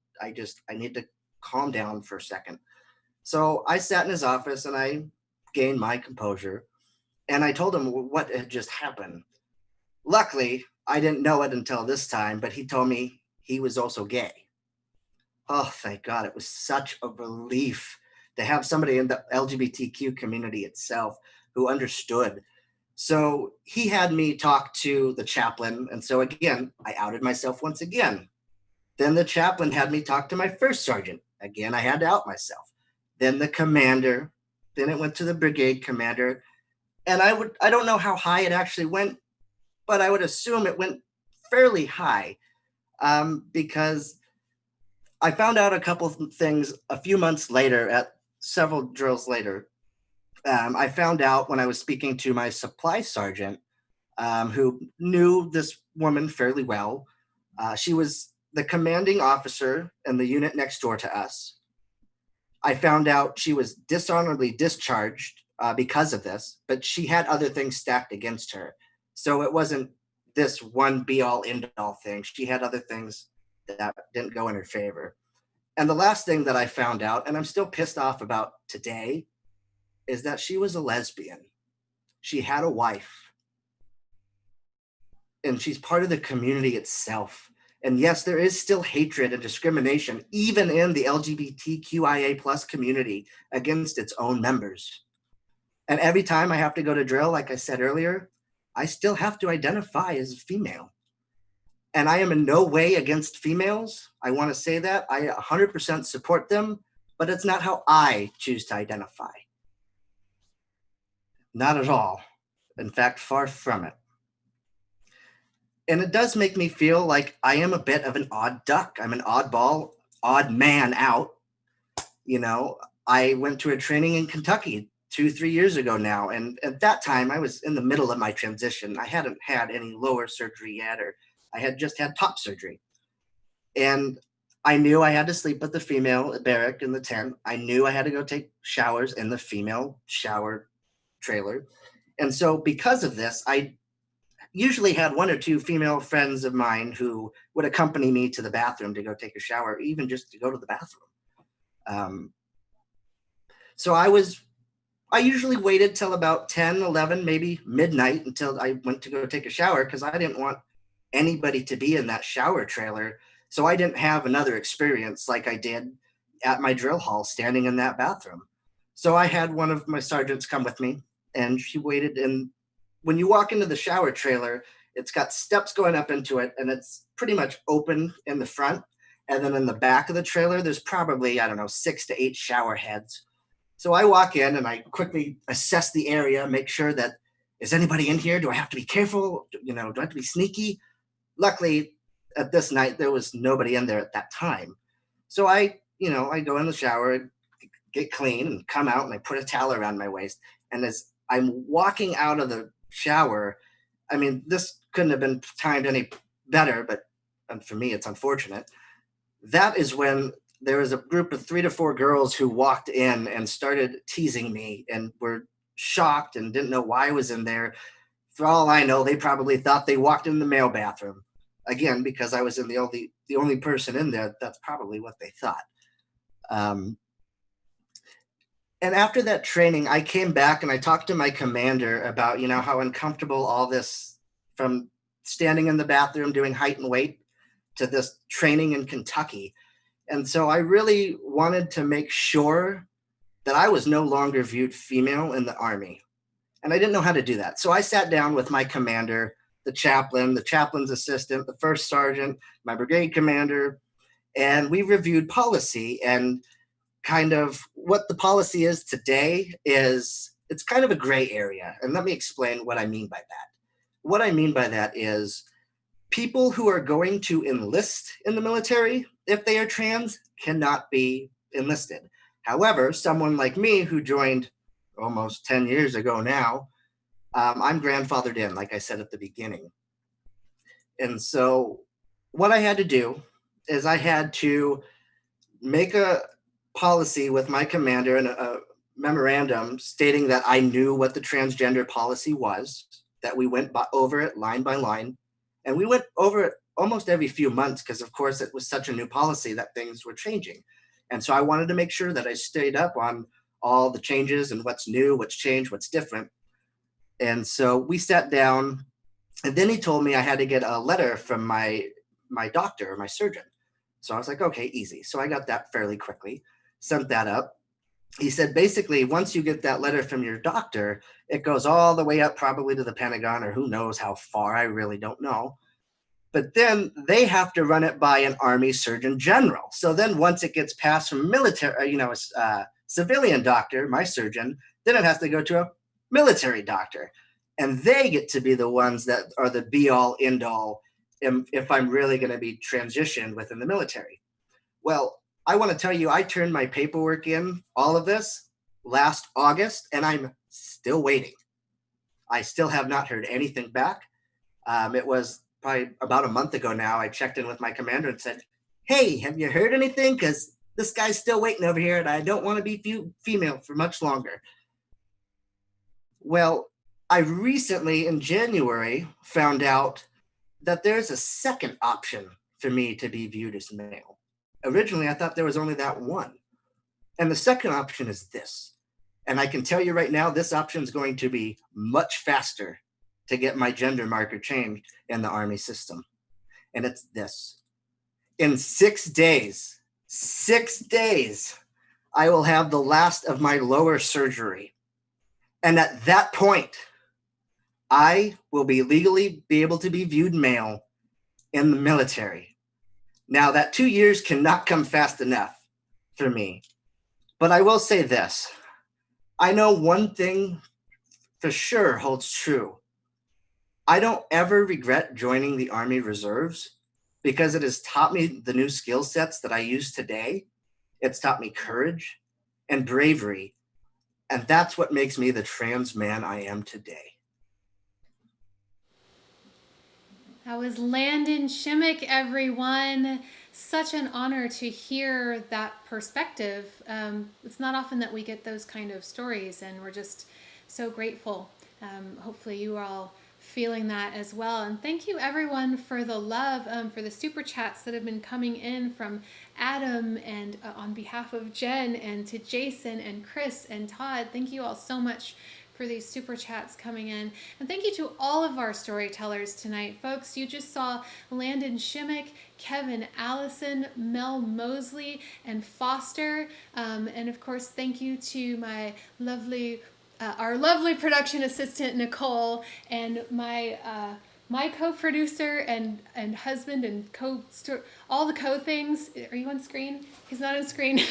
need to calm down for a second. So I sat in his office and I gained my composure. And I told him what had just happened. Luckily, I didn't know it until this time, but he told me he was also gay. Oh, thank God. It was such a relief to have somebody in the LGBTQ community itself who understood. So he had me talk to the chaplain. And so again, I outed myself once again. Then the chaplain had me talk to my first sergeant. Again, I had to out myself. Then the commander. Then it went to the brigade commander. And I don't know how high it actually went, but I would assume it went fairly high because I found out a couple of things a few months later at several drills later. I found out when I was speaking to my supply sergeant, who knew this woman fairly well. She was the commanding officer in the unit next door to us. I found out she was dishonorably discharged because of this, but she had other things stacked against her. So it wasn't this one be-all, end-all thing. She had other things that didn't go in her favor. And the last thing that I found out, and I'm still pissed off about today, is that she was a lesbian. She had a wife. And she's part of the community itself. And yes, there is still hatred and discrimination, even in the LGBTQIA plus community against its own members. And every time I have to go to drill, like I said earlier, I still have to identify as a female. And I am in no way against females. I want to say that. I 100% support them, but it's not how I choose to identify. Not at all. In fact, far from it. And it does make me feel like I am a bit of an odd duck. I'm an oddball, odd man out. I went to a training in Kentucky 2-3 years ago now. And at that time, I was in the middle of my transition. I hadn't had any lower surgery yet, or I had just had top surgery. And I knew I had to sleep with the female barrack in the tent. I knew I had to go take showers in the female shower trailer. And so because of this, I usually had 1 or 2 female friends of mine who would accompany me to the bathroom to go take a shower, even just to go to the bathroom. So I usually waited till about 10, 11, maybe midnight until I went to go take a shower because I didn't want anybody to be in that shower trailer. So I didn't have another experience like I did at my drill hall standing in that bathroom. So I had one of my sergeants come with me and she waited. And when you walk into the shower trailer, it's got steps going up into it and it's pretty much open in the front. And then in the back of the trailer, there's probably, I don't know, 6 to 8 shower heads. So I walk in and I quickly assess the area, make sure that is anybody in here? Do I have to be careful? Do I have to be sneaky? Luckily, at this night, there was nobody in there at that time. So I go in the shower, get clean and come out and I put a towel around my waist. And as I'm walking out of the shower, I mean, this couldn't have been timed any better, but for me, it's unfortunate. That is when there was a group of 3 to 4 girls who walked in and started teasing me and were shocked and didn't know why I was in there. For all I know, they probably thought they walked in the male bathroom. Again, because I was the only person in there, that's probably what they thought. And after that training, I came back and I talked to my commander about, how uncomfortable all this, from standing in the bathroom doing height and weight to this training in Kentucky. And so I really wanted to make sure that I was no longer viewed female in the Army. And I didn't know how to do that. So I sat down with my commander, the chaplain's assistant, the first sergeant, my brigade commander, and we reviewed policy. And kind of what the policy is today is it's kind of a gray area. And let me explain what I mean by that. What I mean by that is people who are going to enlist in the military, if they are trans, cannot be enlisted. However, someone like me who joined almost 10 years ago now, I'm grandfathered in, like I said at the beginning. And so what I had to do is I had to make a policy with my commander and a memorandum stating that I knew what the transgender policy was, that we went over it line by line. And we went over it almost every few months because, of course, it was such a new policy that things were changing. And so I wanted to make sure that I stayed up on all the changes and what's new, what's changed, what's different. And so we sat down, and then he told me I had to get a letter from my doctor, my surgeon. So I was like, okay, easy. So I got that fairly quickly, sent that up. He said, basically, once you get that letter from your doctor, it goes all the way up probably to the Pentagon, or who knows how far, I really don't know. But then they have to run it by an Army Surgeon General. So then once it gets passed from military, a civilian doctor, my surgeon, then it has to go to a military doctor. And they get to be the ones that are the be-all, end-all if I'm really going to be transitioned within the military. Well, I want to tell you, I turned my paperwork in, all of this, last August, and I'm still waiting. I still have not heard anything back. It was probably about a month ago now, I checked in with my commander and said, hey, have you heard anything? Because this guy's still waiting over here and I don't want to be female for much longer. Well, I recently, in January, found out that there's a second option for me to be viewed as male. Originally, I thought there was only that one. And the second option is this. And I can tell you right now, this option is going to be much faster to get my gender marker changed in the Army system. And it's this. In 6 days, I will have the last of my lower surgery. And at that point, I will be legally be able to be viewed male in the military. Now, that 2 years cannot come fast enough for me. But I will say this. I know one thing for sure holds true. I don't ever regret joining the Army Reserves because it has taught me the new skill sets that I use today. It's taught me courage and bravery. And that's what makes me the trans man I am today. That was Landon Shimek, everyone. Such an honor to hear that perspective. It's not often that we get those kind of stories, and we're just so grateful. Hopefully you all feeling that as well. And thank you everyone for the love, for the super chats that have been coming in from Adam and on behalf of Jen and to Jason and Chris and Todd. Thank you all so much for these super chats coming in. And thank you to all of our storytellers tonight. Folks, you just saw Landon Shimek, Kevin Allison, Mel Moseley, and Foster. And of course, thank you to my our lovely production assistant, Nicole, and my co-producer and husband and all the co-things. Are you on screen? He's not on screen.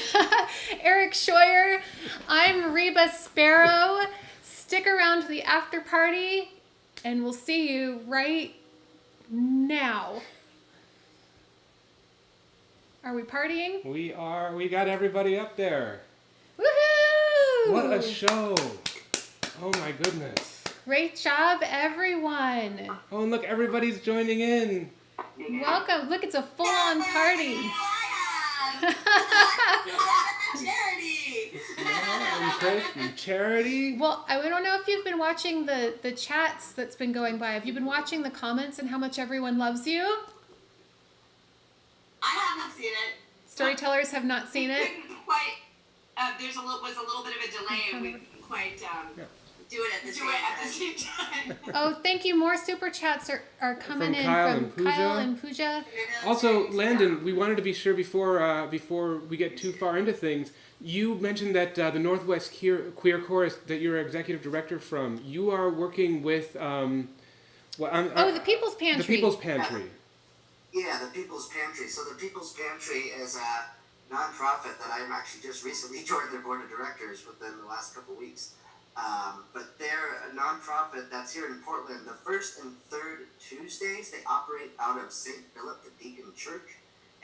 Eric Scheuer. I'm Reba Sparrow. Stick around to the after party, and we'll see you right now. Are we partying? We are. We got everybody up there. Woohoo! What a show. Oh my goodness. Great job, everyone. Oh, and look, everybody's joining in. Welcome. Look, it's a full-on party. Charity. And Charity. Well, I don't know if you've been watching the chats that's been going by. Have you been watching the comments and how much everyone loves you? I haven't seen it. Storytellers have not seen it. Quite. Was a little bit of a delay. We couldn't quite do it at the same time. Oh, thank you. More super chats are coming From in Kyle from and Pooja. Kyle and Pooja. Also, Landon, we wanted to be sure before we get too far into things. You mentioned that the Northwest Queer Chorus that you're executive director from. You are working with the People's Pantry. The People's Pantry. Yeah, the People's Pantry. So the People's Pantry is a nonprofit that I'm actually just recently joined their board of directors within the last couple weeks. But they're a nonprofit that's here in Portland. The first and third Tuesdays, they operate out of St. Philip the Deacon Church.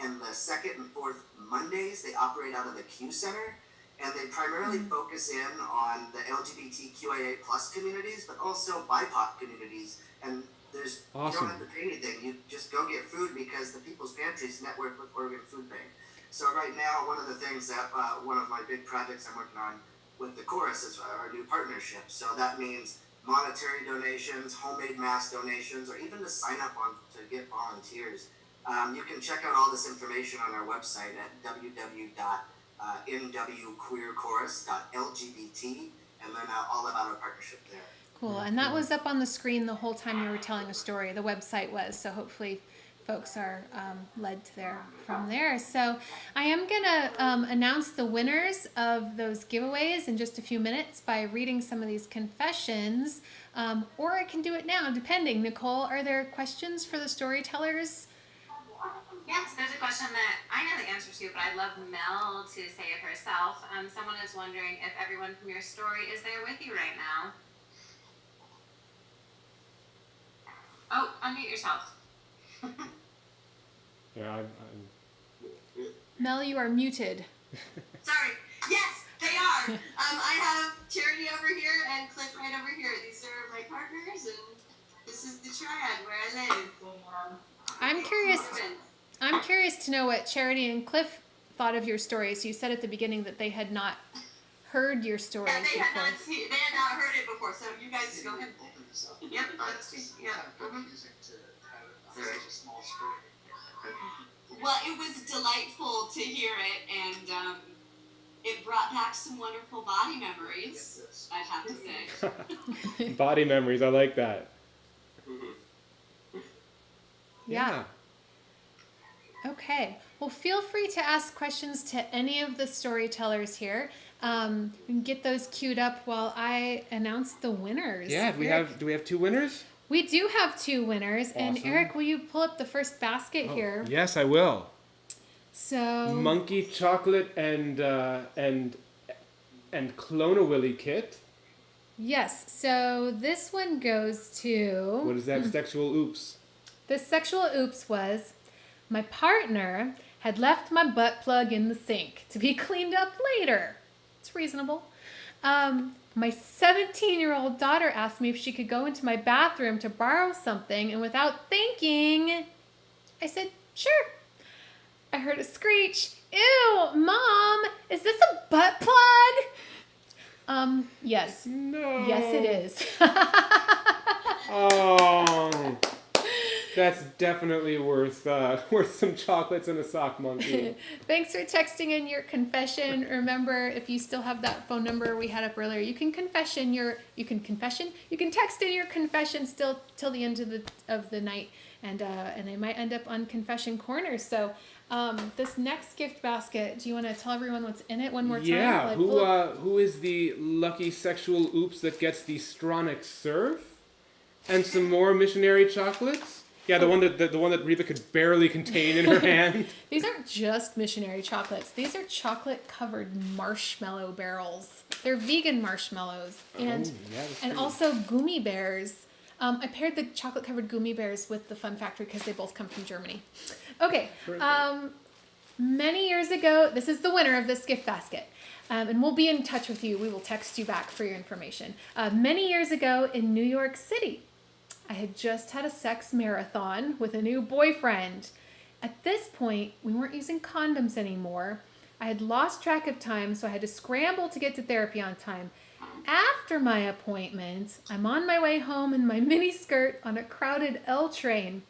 And the second and fourth Mondays, they operate out of the Q Center. And they primarily focus in on the LGBTQIA plus communities, but also BIPOC communities. And there's awesome. You don't have to pay anything. You just go get food because the People's Pantries network with Oregon Food Bank. So right now, one of the things that one of my big projects I'm working on with the chorus is our new partnership. So that means monetary donations, homemade mask donations, or even to sign up to get volunteers. You can check out all this information on our website at nwww.nwqueerchorus.lgbt and learn all about our partnership there. Cool. And that was up on the screen the whole time you were telling a story. The website was. So hopefully folks are led to from there. So I am going to announce the winners of those giveaways in just a few minutes by reading some of these confessions. Or I can do it now, depending. Nicole, are there questions for the storytellers? Yes, there's a question that I know the answer to, but I'd love Mel to say it herself. Someone is wondering if everyone from your story is there with you right now. Oh, unmute yourself. Yeah, Mel, you are muted. Sorry. Yes, they are. I have Charity over here and Cliff right over here. These are my partners, and this is the triad where I live. I'm curious to know what Charity and Cliff thought of your stories. You said at the beginning that they had not heard your stories they before. had not heard it before, so you guys go ahead. Yep, Well, it was delightful to hear it, and it brought back some wonderful body memories, I'd have to say. Body memories, I like that. Yeah. Okay. Well, feel free to ask questions to any of the storytellers here. You can get those queued up while I announce the winners. Yeah, do we have two winners? We do have two winners. Awesome. And Eric, will you pull up the first basket here? Yes, I will. So Monkey Chocolate and Clone-A-Willy kit. Yes. So this one goes to... What is that sexual oops? The sexual oops was, my partner had left my butt plug in the sink to be cleaned up later. It's reasonable. My 17-year-old daughter asked me if she could go into my bathroom to borrow something, and without thinking, I said, sure. I heard a screech. Ew, Mom, is this a butt plug? Yes. No. Yes, it is. Oh, that's definitely worth some chocolates and a sock monkey. Thanks for texting in your confession. Remember, if you still have that phone number we had up earlier, you can text in your confession still till the end of the night, and it might end up on Confession Corner. So, this next gift basket, do you want to tell everyone what's in it one more time? Yeah, who is the lucky sexual oops that gets the Stronach Surf and some more Missionary Chocolates? Yeah, the one that Reva could barely contain in her hand. These aren't just Missionary Chocolates. These are chocolate-covered marshmallow barrels. They're vegan marshmallows. And also gummy bears. I paired the chocolate-covered gummy bears with the Fun Factory because they both come from Germany. Okay. Many years ago, this is the winner of this gift basket. And we'll be in touch with you. We will text you back for your information. Many years ago in New York City, I had just had a sex marathon with a new boyfriend. At this point, we weren't using condoms anymore. I had lost track of time, so I had to scramble to get to therapy on time. After my appointment, I'm on my way home in my mini skirt on a crowded L train.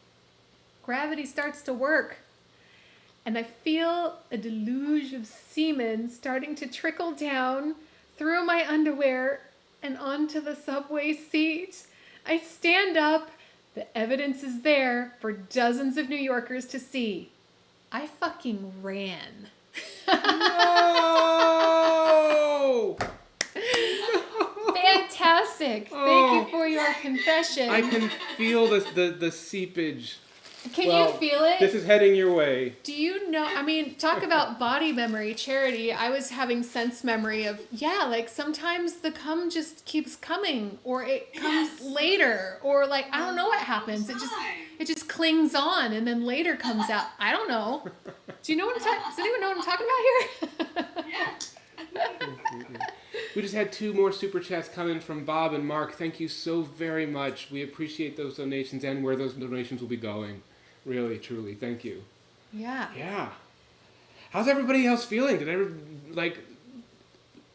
Gravity starts to work, and I feel a deluge of semen starting to trickle down through my underwear and onto the subway seat. I stand up. The evidence is there for dozens of New Yorkers to see. I fucking ran. No! Fantastic. Thank you for your confession. I can feel the seepage. Can you feel it? This is heading your way. Do you know, talk about body memory, Charity. I was having sense memory of, sometimes the cum just keeps coming, or it comes later, or I don't know what happens. It just clings on and then later comes out. I don't know. Do you know does anyone know what I'm talking about here? Yeah. We just had 2 more super chats come in from Bob and Mark. Thank you so very much. We appreciate those donations and where those donations will be going. Really, truly, thank you. Yeah. Yeah. How's everybody else feeling?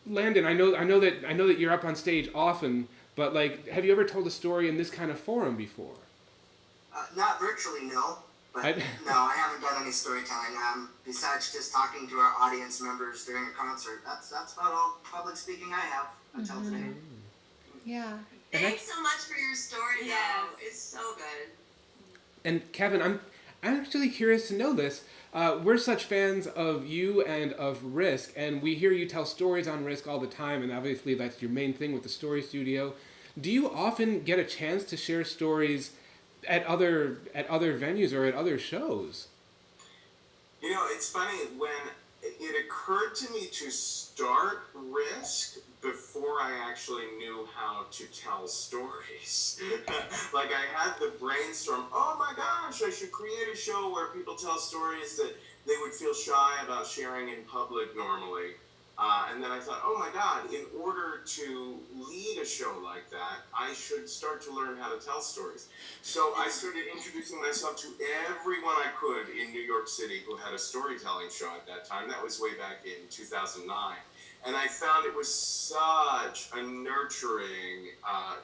Landon? I know that you're up on stage often, but have you ever told a story in this kind of forum before? Not virtually, no. But no, I haven't done any storytelling. Besides just talking to our audience members during a concert, that's about all public speaking I have until today. Yeah. Thanks so much for your story, though. It's so good. And Kevin, I'm actually curious to know this. We're such fans of you and of Risk, and we hear you tell stories on Risk all the time, and obviously that's your main thing with the Story Studio. Do you often get a chance to share stories at other venues or at other shows? You know, it's funny, when it occurred to me to start Risk before I actually knew how to tell stories. I had the brainstorm, oh my gosh, I should create a show where people tell stories that they would feel shy about sharing in public normally. And then I thought, oh my God, in order to lead a show like that, I should start to learn how to tell stories. So I started introducing myself to everyone I could in New York City who had a storytelling show at that time. That was way back in 2009. And I found it was such a nurturing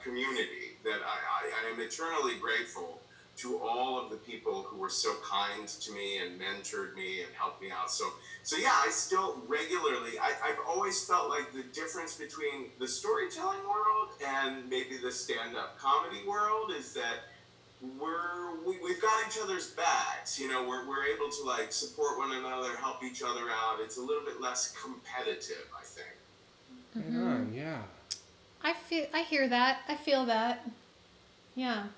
community that I am eternally grateful to all of the people who were so kind to me and mentored me and helped me out. So yeah, I still regularly, I've always felt like the difference between the storytelling world and maybe the stand-up comedy world is that we've got each other's backs. You know, we're able to support one another, help each other out. It's a little bit less competitive, I think. Mm-hmm. Yeah. I hear that. I feel that. Yeah.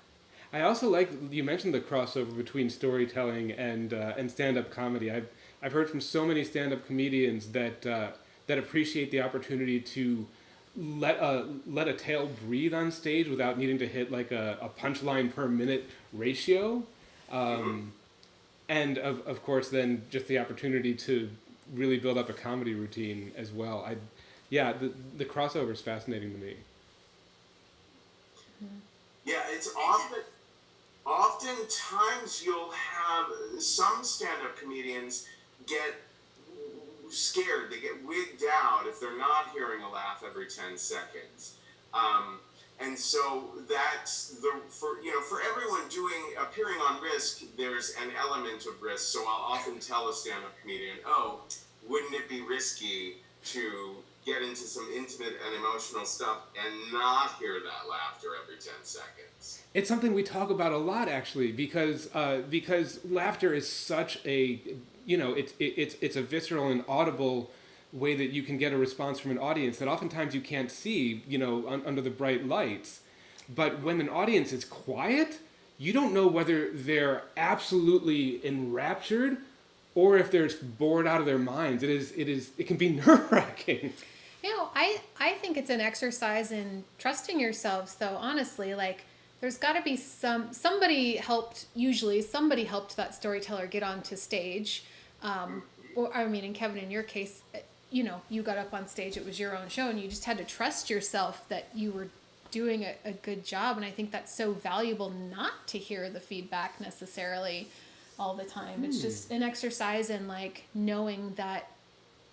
I also like you mentioned the crossover between storytelling and stand-up comedy. I've heard from so many stand-up comedians that appreciate the opportunity to let a tale breathe on stage without needing to hit a punchline per minute ratio, and of course then just the opportunity to really build up a comedy routine as well. The crossover is fascinating to me. Yeah, it's oftentimes you'll have some stand-up comedians get scared, they get wigged out if they're not hearing a laugh every 10 seconds. And so that's for everyone appearing on risk, there's an element of risk. So I'll often tell a stand-up comedian, oh, wouldn't it be risky to get into some intimate and emotional stuff and not hear that laughter every 10 seconds? It's something we talk about a lot, actually, because laughter is such a, it's a visceral and audible way that you can get a response from an audience that oftentimes you can't see, under the bright lights. But when an audience is quiet, you don't know whether they're absolutely enraptured or if they're bored out of their minds. It can be nerve-wracking. I think it's an exercise in trusting yourselves, though, honestly. Like, there's got to be somebody helped that storyteller get onto stage. And Kevin, in your case, you got up on stage, it was your own show, and you just had to trust yourself that you were doing a good job. And I think that's so valuable, not to hear the feedback necessarily all the time. It's just an exercise in, like, knowing that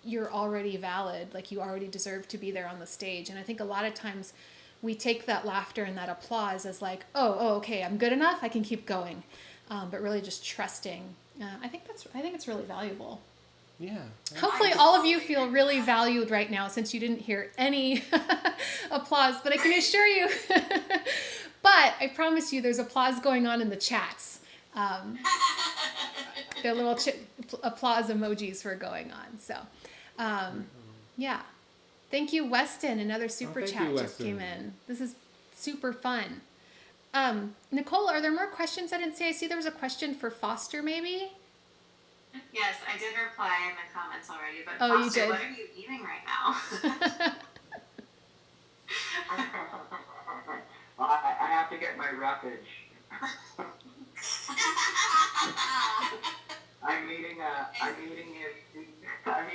you're already valid, like you already deserve to be there on the stage. And I think a lot of times we take that laughter and that applause as like, oh, okay, I'm good enough, I can keep going. But really just trusting. I think it's really valuable. Yeah. Hopefully all of you feel really valued right now, since you didn't hear any applause, but I can assure you, but I promise you there's applause going on in the chats. Their little applause emojis were going on. So, yeah. Thank you, Weston. Another super chat just came in. This is super fun. Nicole, are there more questions I didn't see? I see there was a question for Foster, maybe? Yes, I did reply in the comments already, but Oh, Foster, you did? what are you eating right now? Well, I have to get my roughage. I'm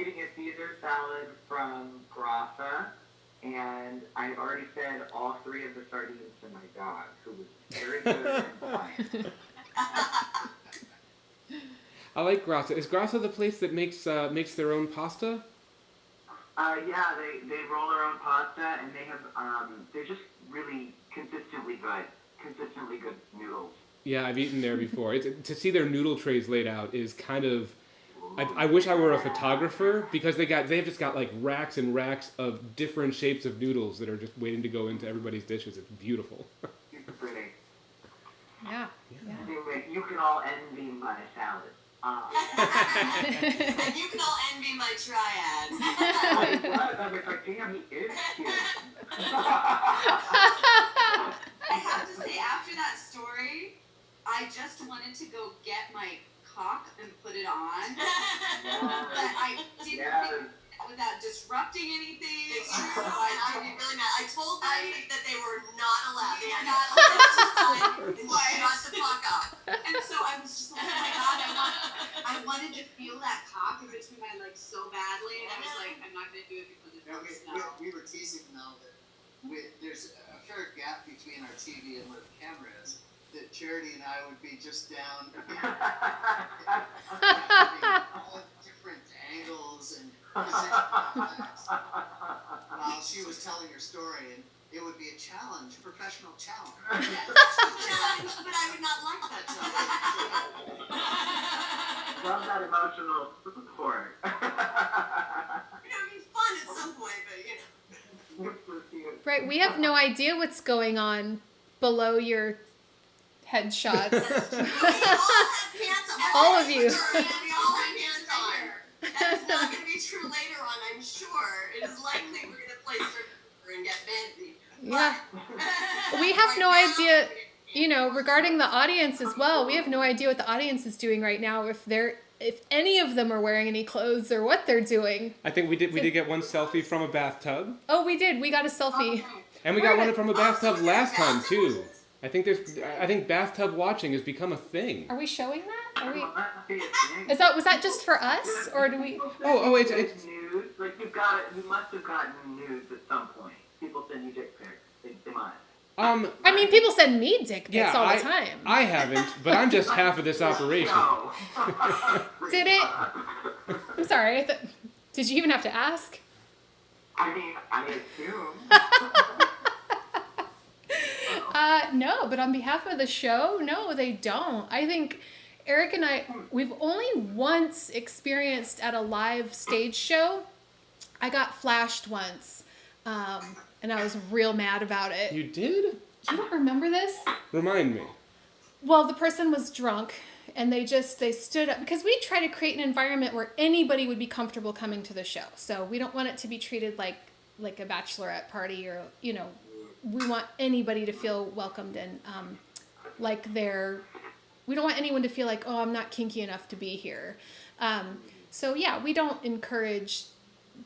eating a Caesar salad from Grassa, and I've already fed all 3 of the sardines to my dog, who was very good and fine. I like Grassa. Is Grassa the place that makes their own pasta? Yeah, they roll their own pasta, and they have they're just really consistently good noodles. Yeah, I've eaten there before. To see their noodle trays laid out is kind of. I wish I were a photographer, because they've just got like racks and racks of different shapes of noodles that are just waiting to go into everybody's dishes. It's beautiful. Super pretty. Yeah. Anyway, you can all envy my salad. And you can all envy my triad. I was like, damn, he is cute. I have to say, after that story, I just wanted to go get my cock and put it on. But I didn't think without disrupting anything. It's true. I I'd be really mad. I told them that they were not allowed. They They had were not to allowed shut the fuck up. And so I was just like, oh my god, I wanted to feel that cock in between my legs so badly, and I was like, I'm not gonna do it because it hurts now. We were teasing Mel that there's a fair gap between our TV and where the camera is. That Charity and I would be just down all different angles and positions while she was telling her story, and it would be a challenge, professional challenge. Challenge, but I would not like that challenge. Love that emotional support. It'd be fun at some point, but Right, we have no idea what's going on below your headshots. All of you. We all have pants on. That's not going to be true later on, I'm sure. It is likely we're going to play stripper and get fancy. Yeah. We have no idea, regarding the audience as well. We have no idea what the audience is doing right now, if any of them are wearing any clothes or what they're doing. I think we did get one selfie from a bathtub. Oh, we did. We got a selfie. And we got one from a bathtub last time too. I think bathtub watching has become a thing. Are we showing that? Was that just for us, or do we? It's news. Like you must have gotten news at some point. People send you dick pics. They must. I mean, people send me dick pics all the time. I haven't, but I'm just half of this operation. Did it? I'm sorry. Did you even have to ask? I mean, I assume. No, but on behalf of the show, no, they don't. I think Eric and I, we've only once experienced at a live stage show. I got flashed once, and I was real mad about it. You did? You don't remember this? Remind me. Well, the person was drunk, and they stood up, because we try to create an environment where anybody would be comfortable coming to the show. So we don't want it to be treated like a bachelorette party, or, you know, we want anybody to feel welcomed and we don't want anyone to feel like, oh, I'm not kinky enough to be here. So yeah, we don't encourage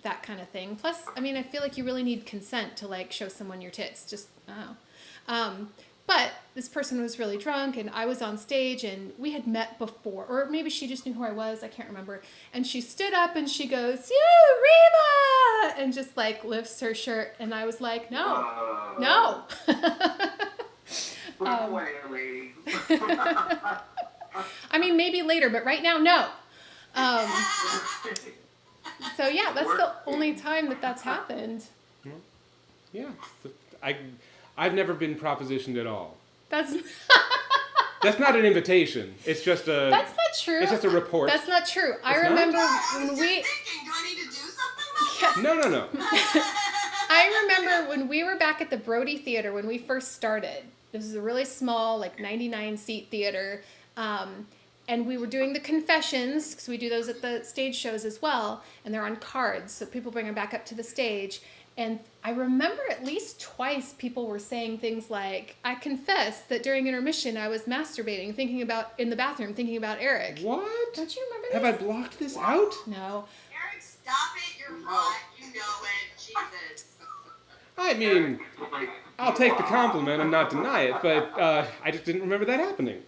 that kind of thing. Plus, I mean, I feel like you really need consent to like show someone your tits. Just, but this person was really drunk, and I was on stage, and we had met before, or maybe she just knew who I was. I can't remember. And she stood up and she goes, "You, Reba!" and just like lifts her shirt, and I was like, no. Lady. I mean, maybe later, but right now, no. So yeah, that's the only time that's happened. Yeah, I've never been propositioned at all. That's not an invitation. It's just a. That's not true. It's just a report. That's not true. I It's remember not? when we. Do I need to do something? No. I remember when we were back at the Brody Theater when we first started. This is a really small, like 99-seat theater. And we were doing the confessions, because we do those at the stage shows as well. And they're on cards, so people bring them back up to the stage. And I remember at least twice people were saying things like, I confess that during intermission I was masturbating, in the bathroom, thinking about Eric. What? Don't you remember this? Have I blocked this out? No. Eric, stop it. You're hot. You know it. Jesus. I mean, I'll take the compliment and not deny it, but I just didn't remember that happening.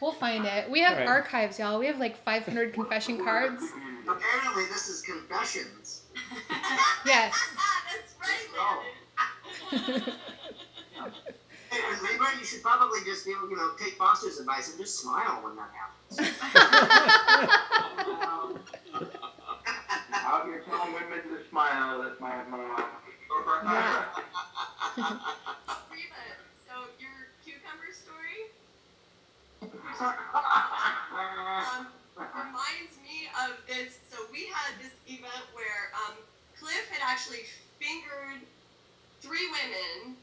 We'll find it. We have All right. archives, y'all. We have like 500 confession cards. Apparently, this is confessions. Yes. That's right, Landon. Hey, Reba, you should probably just take Foster's advice and just smile when that happens. Out here telling women to smile. That's my mom. Yeah. Reba, so your cucumber story reminds me of this. So we had this event where Cliff had actually fingered 3 women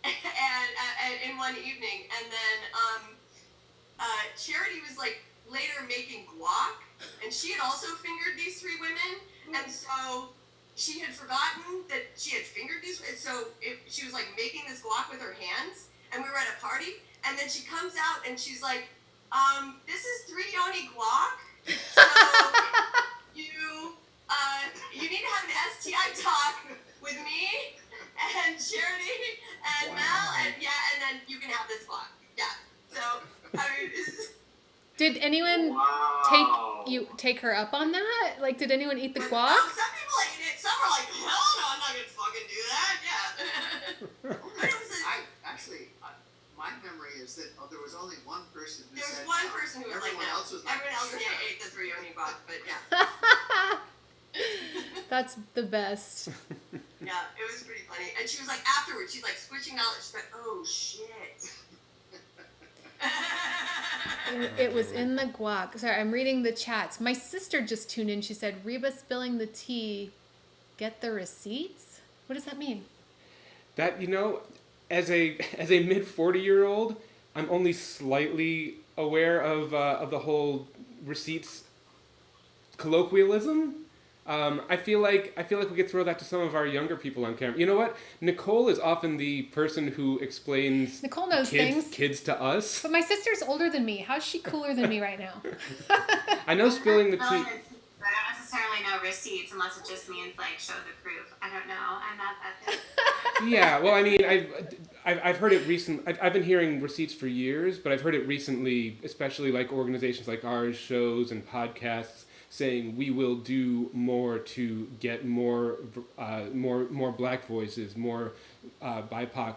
and in one evening, and then Charity was like later making guac, and she had also fingered these 3 women, and so she had forgotten that she had fingered these. So she was like making this guac with her hands, and we were at a party, and then she comes out and she's like, "This is 3 yoni guac. So you need to have an STI talk with me and Charity and Mel, and then you can have this guac." Yeah. So I mean, Did anyone take her up on that? Like, did anyone eat the guac? some people ate it. Some were like, "Hell no, I'm not gonna fucking do that." Yeah. My memory is that there was only one person who There was said one no. person who was Everyone like, "No." else was like, Everyone else sure. ate the 3 yoni guac, but yeah. That's the best. Yeah, it was pretty funny. And she was like, afterwards, she's like switching out. She's like, "Oh shit." It was in the guac. Sorry, I'm reading the chats. My sister just tuned in. She said, "Reba spilling the tea. Get the receipts?" What does that mean? That, as a mid-40-year-old, I'm only slightly aware of the whole receipts colloquialism. I feel like we could throw that to some of our younger people on camera. You know what? Nicole is often the person who explains Nicole knows kids to us. But my sister's older than me. How's she cooler than me right now? I know spilling the tea. I don't necessarily know receipts unless it just means like show the proof. I don't know. I'm not that good. Yeah, well, I mean, I've heard it recently. I've been hearing receipts for years, but I've heard it recently, especially like organizations like ours, shows and podcasts, saying we will do more to get more Black voices, more BIPOC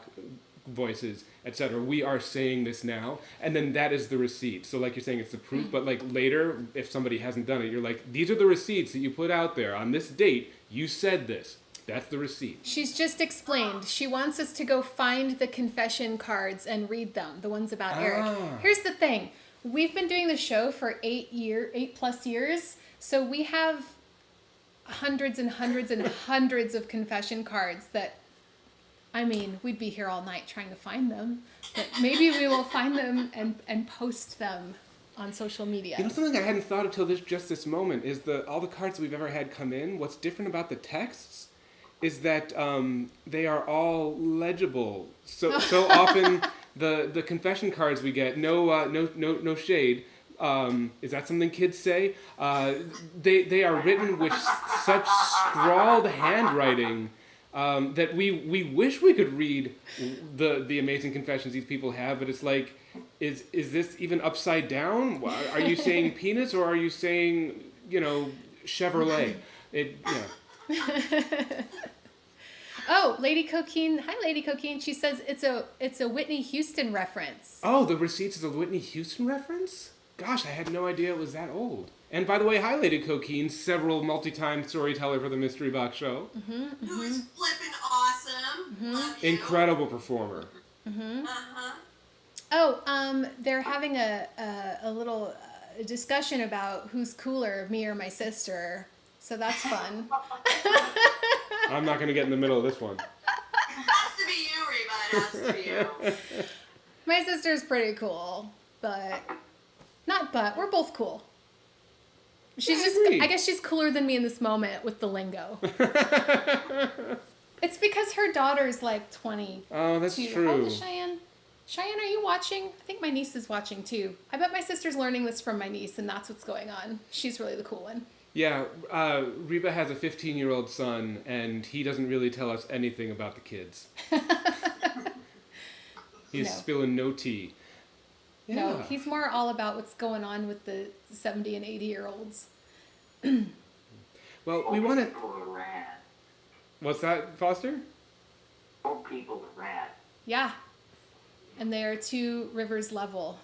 voices, etc. We are saying this now, and then that is the receipt. So like you're saying, it's the proof, but like later, if somebody hasn't done it, you're like, these are the receipts that you put out there on this date. You said this. That's the receipt. She's just explained. She wants us to go find the confession cards and read them, the ones about Eric. Here's the thing. We've been doing the show for 8+ years, so we have hundreds and hundreds and hundreds of confession cards that, I mean, we'd be here all night trying to find them, but maybe we will find them and post them on social media. You know, something I hadn't thought of till just this moment is all the cards we've ever had come in. What's different about the texts is that they are all legible. So often the confession cards we get, no shade. Is that something kids say? They are written with such scrawled handwriting that we wish we could read the amazing confessions these people have, but it's like, is this even upside down? Are you saying penis or are you saying, Chevrolet? Oh, Lady Coquine. Hi, Lady Coquine. She says it's a Whitney Houston reference. Oh, the receipts is a Whitney Houston reference? Gosh, I had no idea it was that old. And by the way, hi, Lady Coquine, several multi-time storyteller for the Mystery Box Show. Who is flipping awesome. Love you. Incredible performer. Oh, they're having a little discussion about who's cooler, me or my sister. So that's fun. I'm not going to get in the middle of this one. It has to be you, Reba. It has to be you. My sister's pretty cool, but we're both cool. She's just, I guess she's cooler than me in this moment with the lingo. It's because her daughter's like 20. Oh, that's true. How old is Cheyenne? Cheyenne, are you watching? I think my niece is watching too. I bet my sister's learning this from my niece, and that's what's going on. She's really the cool one. Yeah, Reba has a 15-year-old son, and he doesn't really tell us anything about the kids. He's spilling no tea. Yeah. No, he's more all about what's going on with the 70 and 80-year-olds. Well, we want to... People are rad. What's that, Foster? Old people are rad. Yeah. And they are 2 rivers level.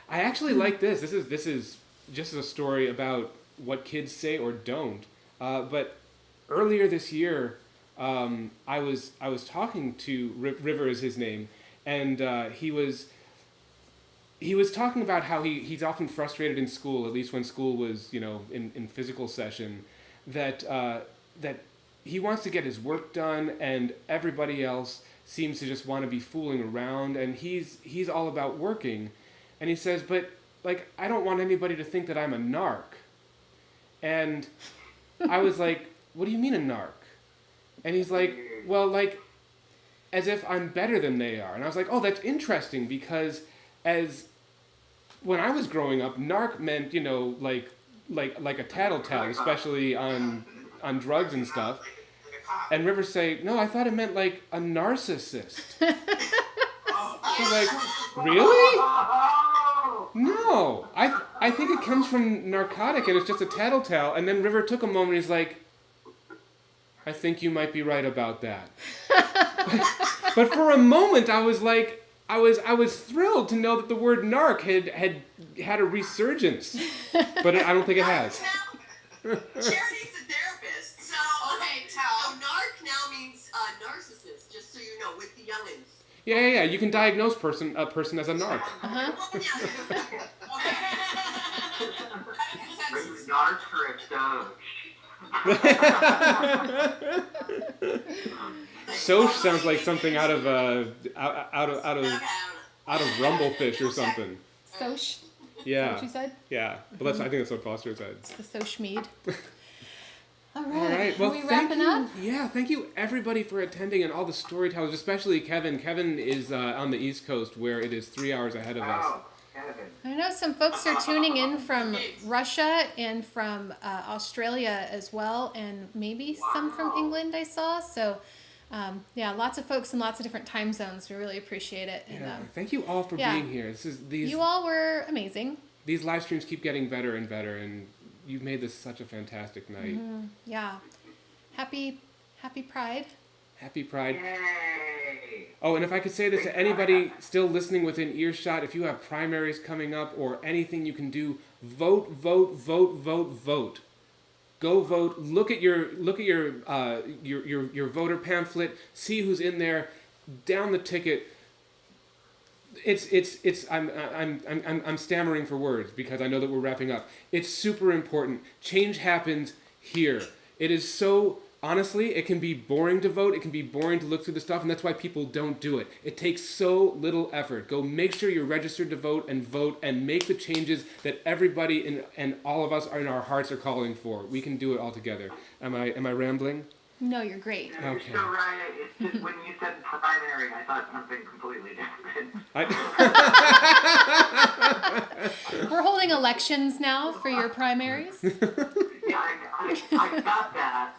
I actually like this. This is just a story about what kids say or don't. But earlier this year, I was talking to River is his name, and he was talking about how he's often frustrated in school, at least when school was in physical session, that he wants to get his work done, and everybody else seems to just want to be fooling around, and he's all about working, and he says, but like, I don't want anybody to think that I'm a narc. And I was like, what do you mean a narc? And he's like, well, like, as if I'm better than they are. And I was like, oh, that's interesting, because when I was growing up, narc meant, like a tattletale, especially on drugs and stuff. And Rivers say, no, I thought it meant like a narcissist. I was like, really? No, I think it comes from narcotic and it's just a tattletale. And then River took a moment and he's like, I think you might be right about that. But for a moment I was like, I was thrilled to know that the word narc had a resurgence. But I don't think it has. Charity's a therapist, so narc now means narcissist, just so you know, with the youngins. Yeah. You can diagnose a person as a narc. Narc for a Soch sounds like something out of Rumblefish or something. Soch? Yeah. Is that what you said? Yeah. But I think that's what Foster said. It's the Soch mead. All right. All right. Well, are we wrapping up? Yeah. Thank you, everybody, for attending, and all the storytellers, especially Kevin. Kevin is on the East Coast, where it is 3 hours ahead of us. I know some folks are tuning in from Russia and from Australia as well, and maybe some from England I saw. So, lots of folks in lots of different time zones. We really appreciate it. Yeah. And, thank you all for being here. You all were amazing. These live streams keep getting better and better, and you've made this such a fantastic night. Mm-hmm. Yeah. Happy Pride. Happy Pride. Yay! Oh, and if I could say this to anybody still listening within earshot, if you have primaries coming up or anything you can do, vote, vote, vote, vote, vote. Go vote. Look at your voter pamphlet. See who's in there. Down the ticket. I'm stammering for words because I know that we're wrapping up. It's super important. Change happens here. It is so, honestly, it can be boring to vote. It can be boring to look through the stuff, and that's why people don't do it. It takes so little effort. Go make sure you're registered to vote and make the changes that everybody and all of us in our hearts are calling for. We can do it all together. Am I rambling? No, you're great. You're Okay. so right. It's just when you said primary, I thought something completely different. We're holding elections now for your primaries. Yeah, I got that.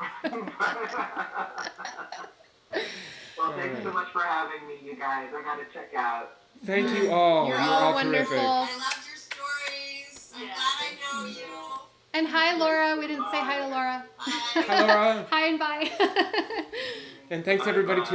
Well, thanks so much for having me, you guys. I gotta check out. Thank you all. You're all wonderful. terrific. I loved your stories. I'm glad I know you. And hi, Laura. We didn't say hi to Laura. Hi, Laura. Hi and bye. And thanks everybody.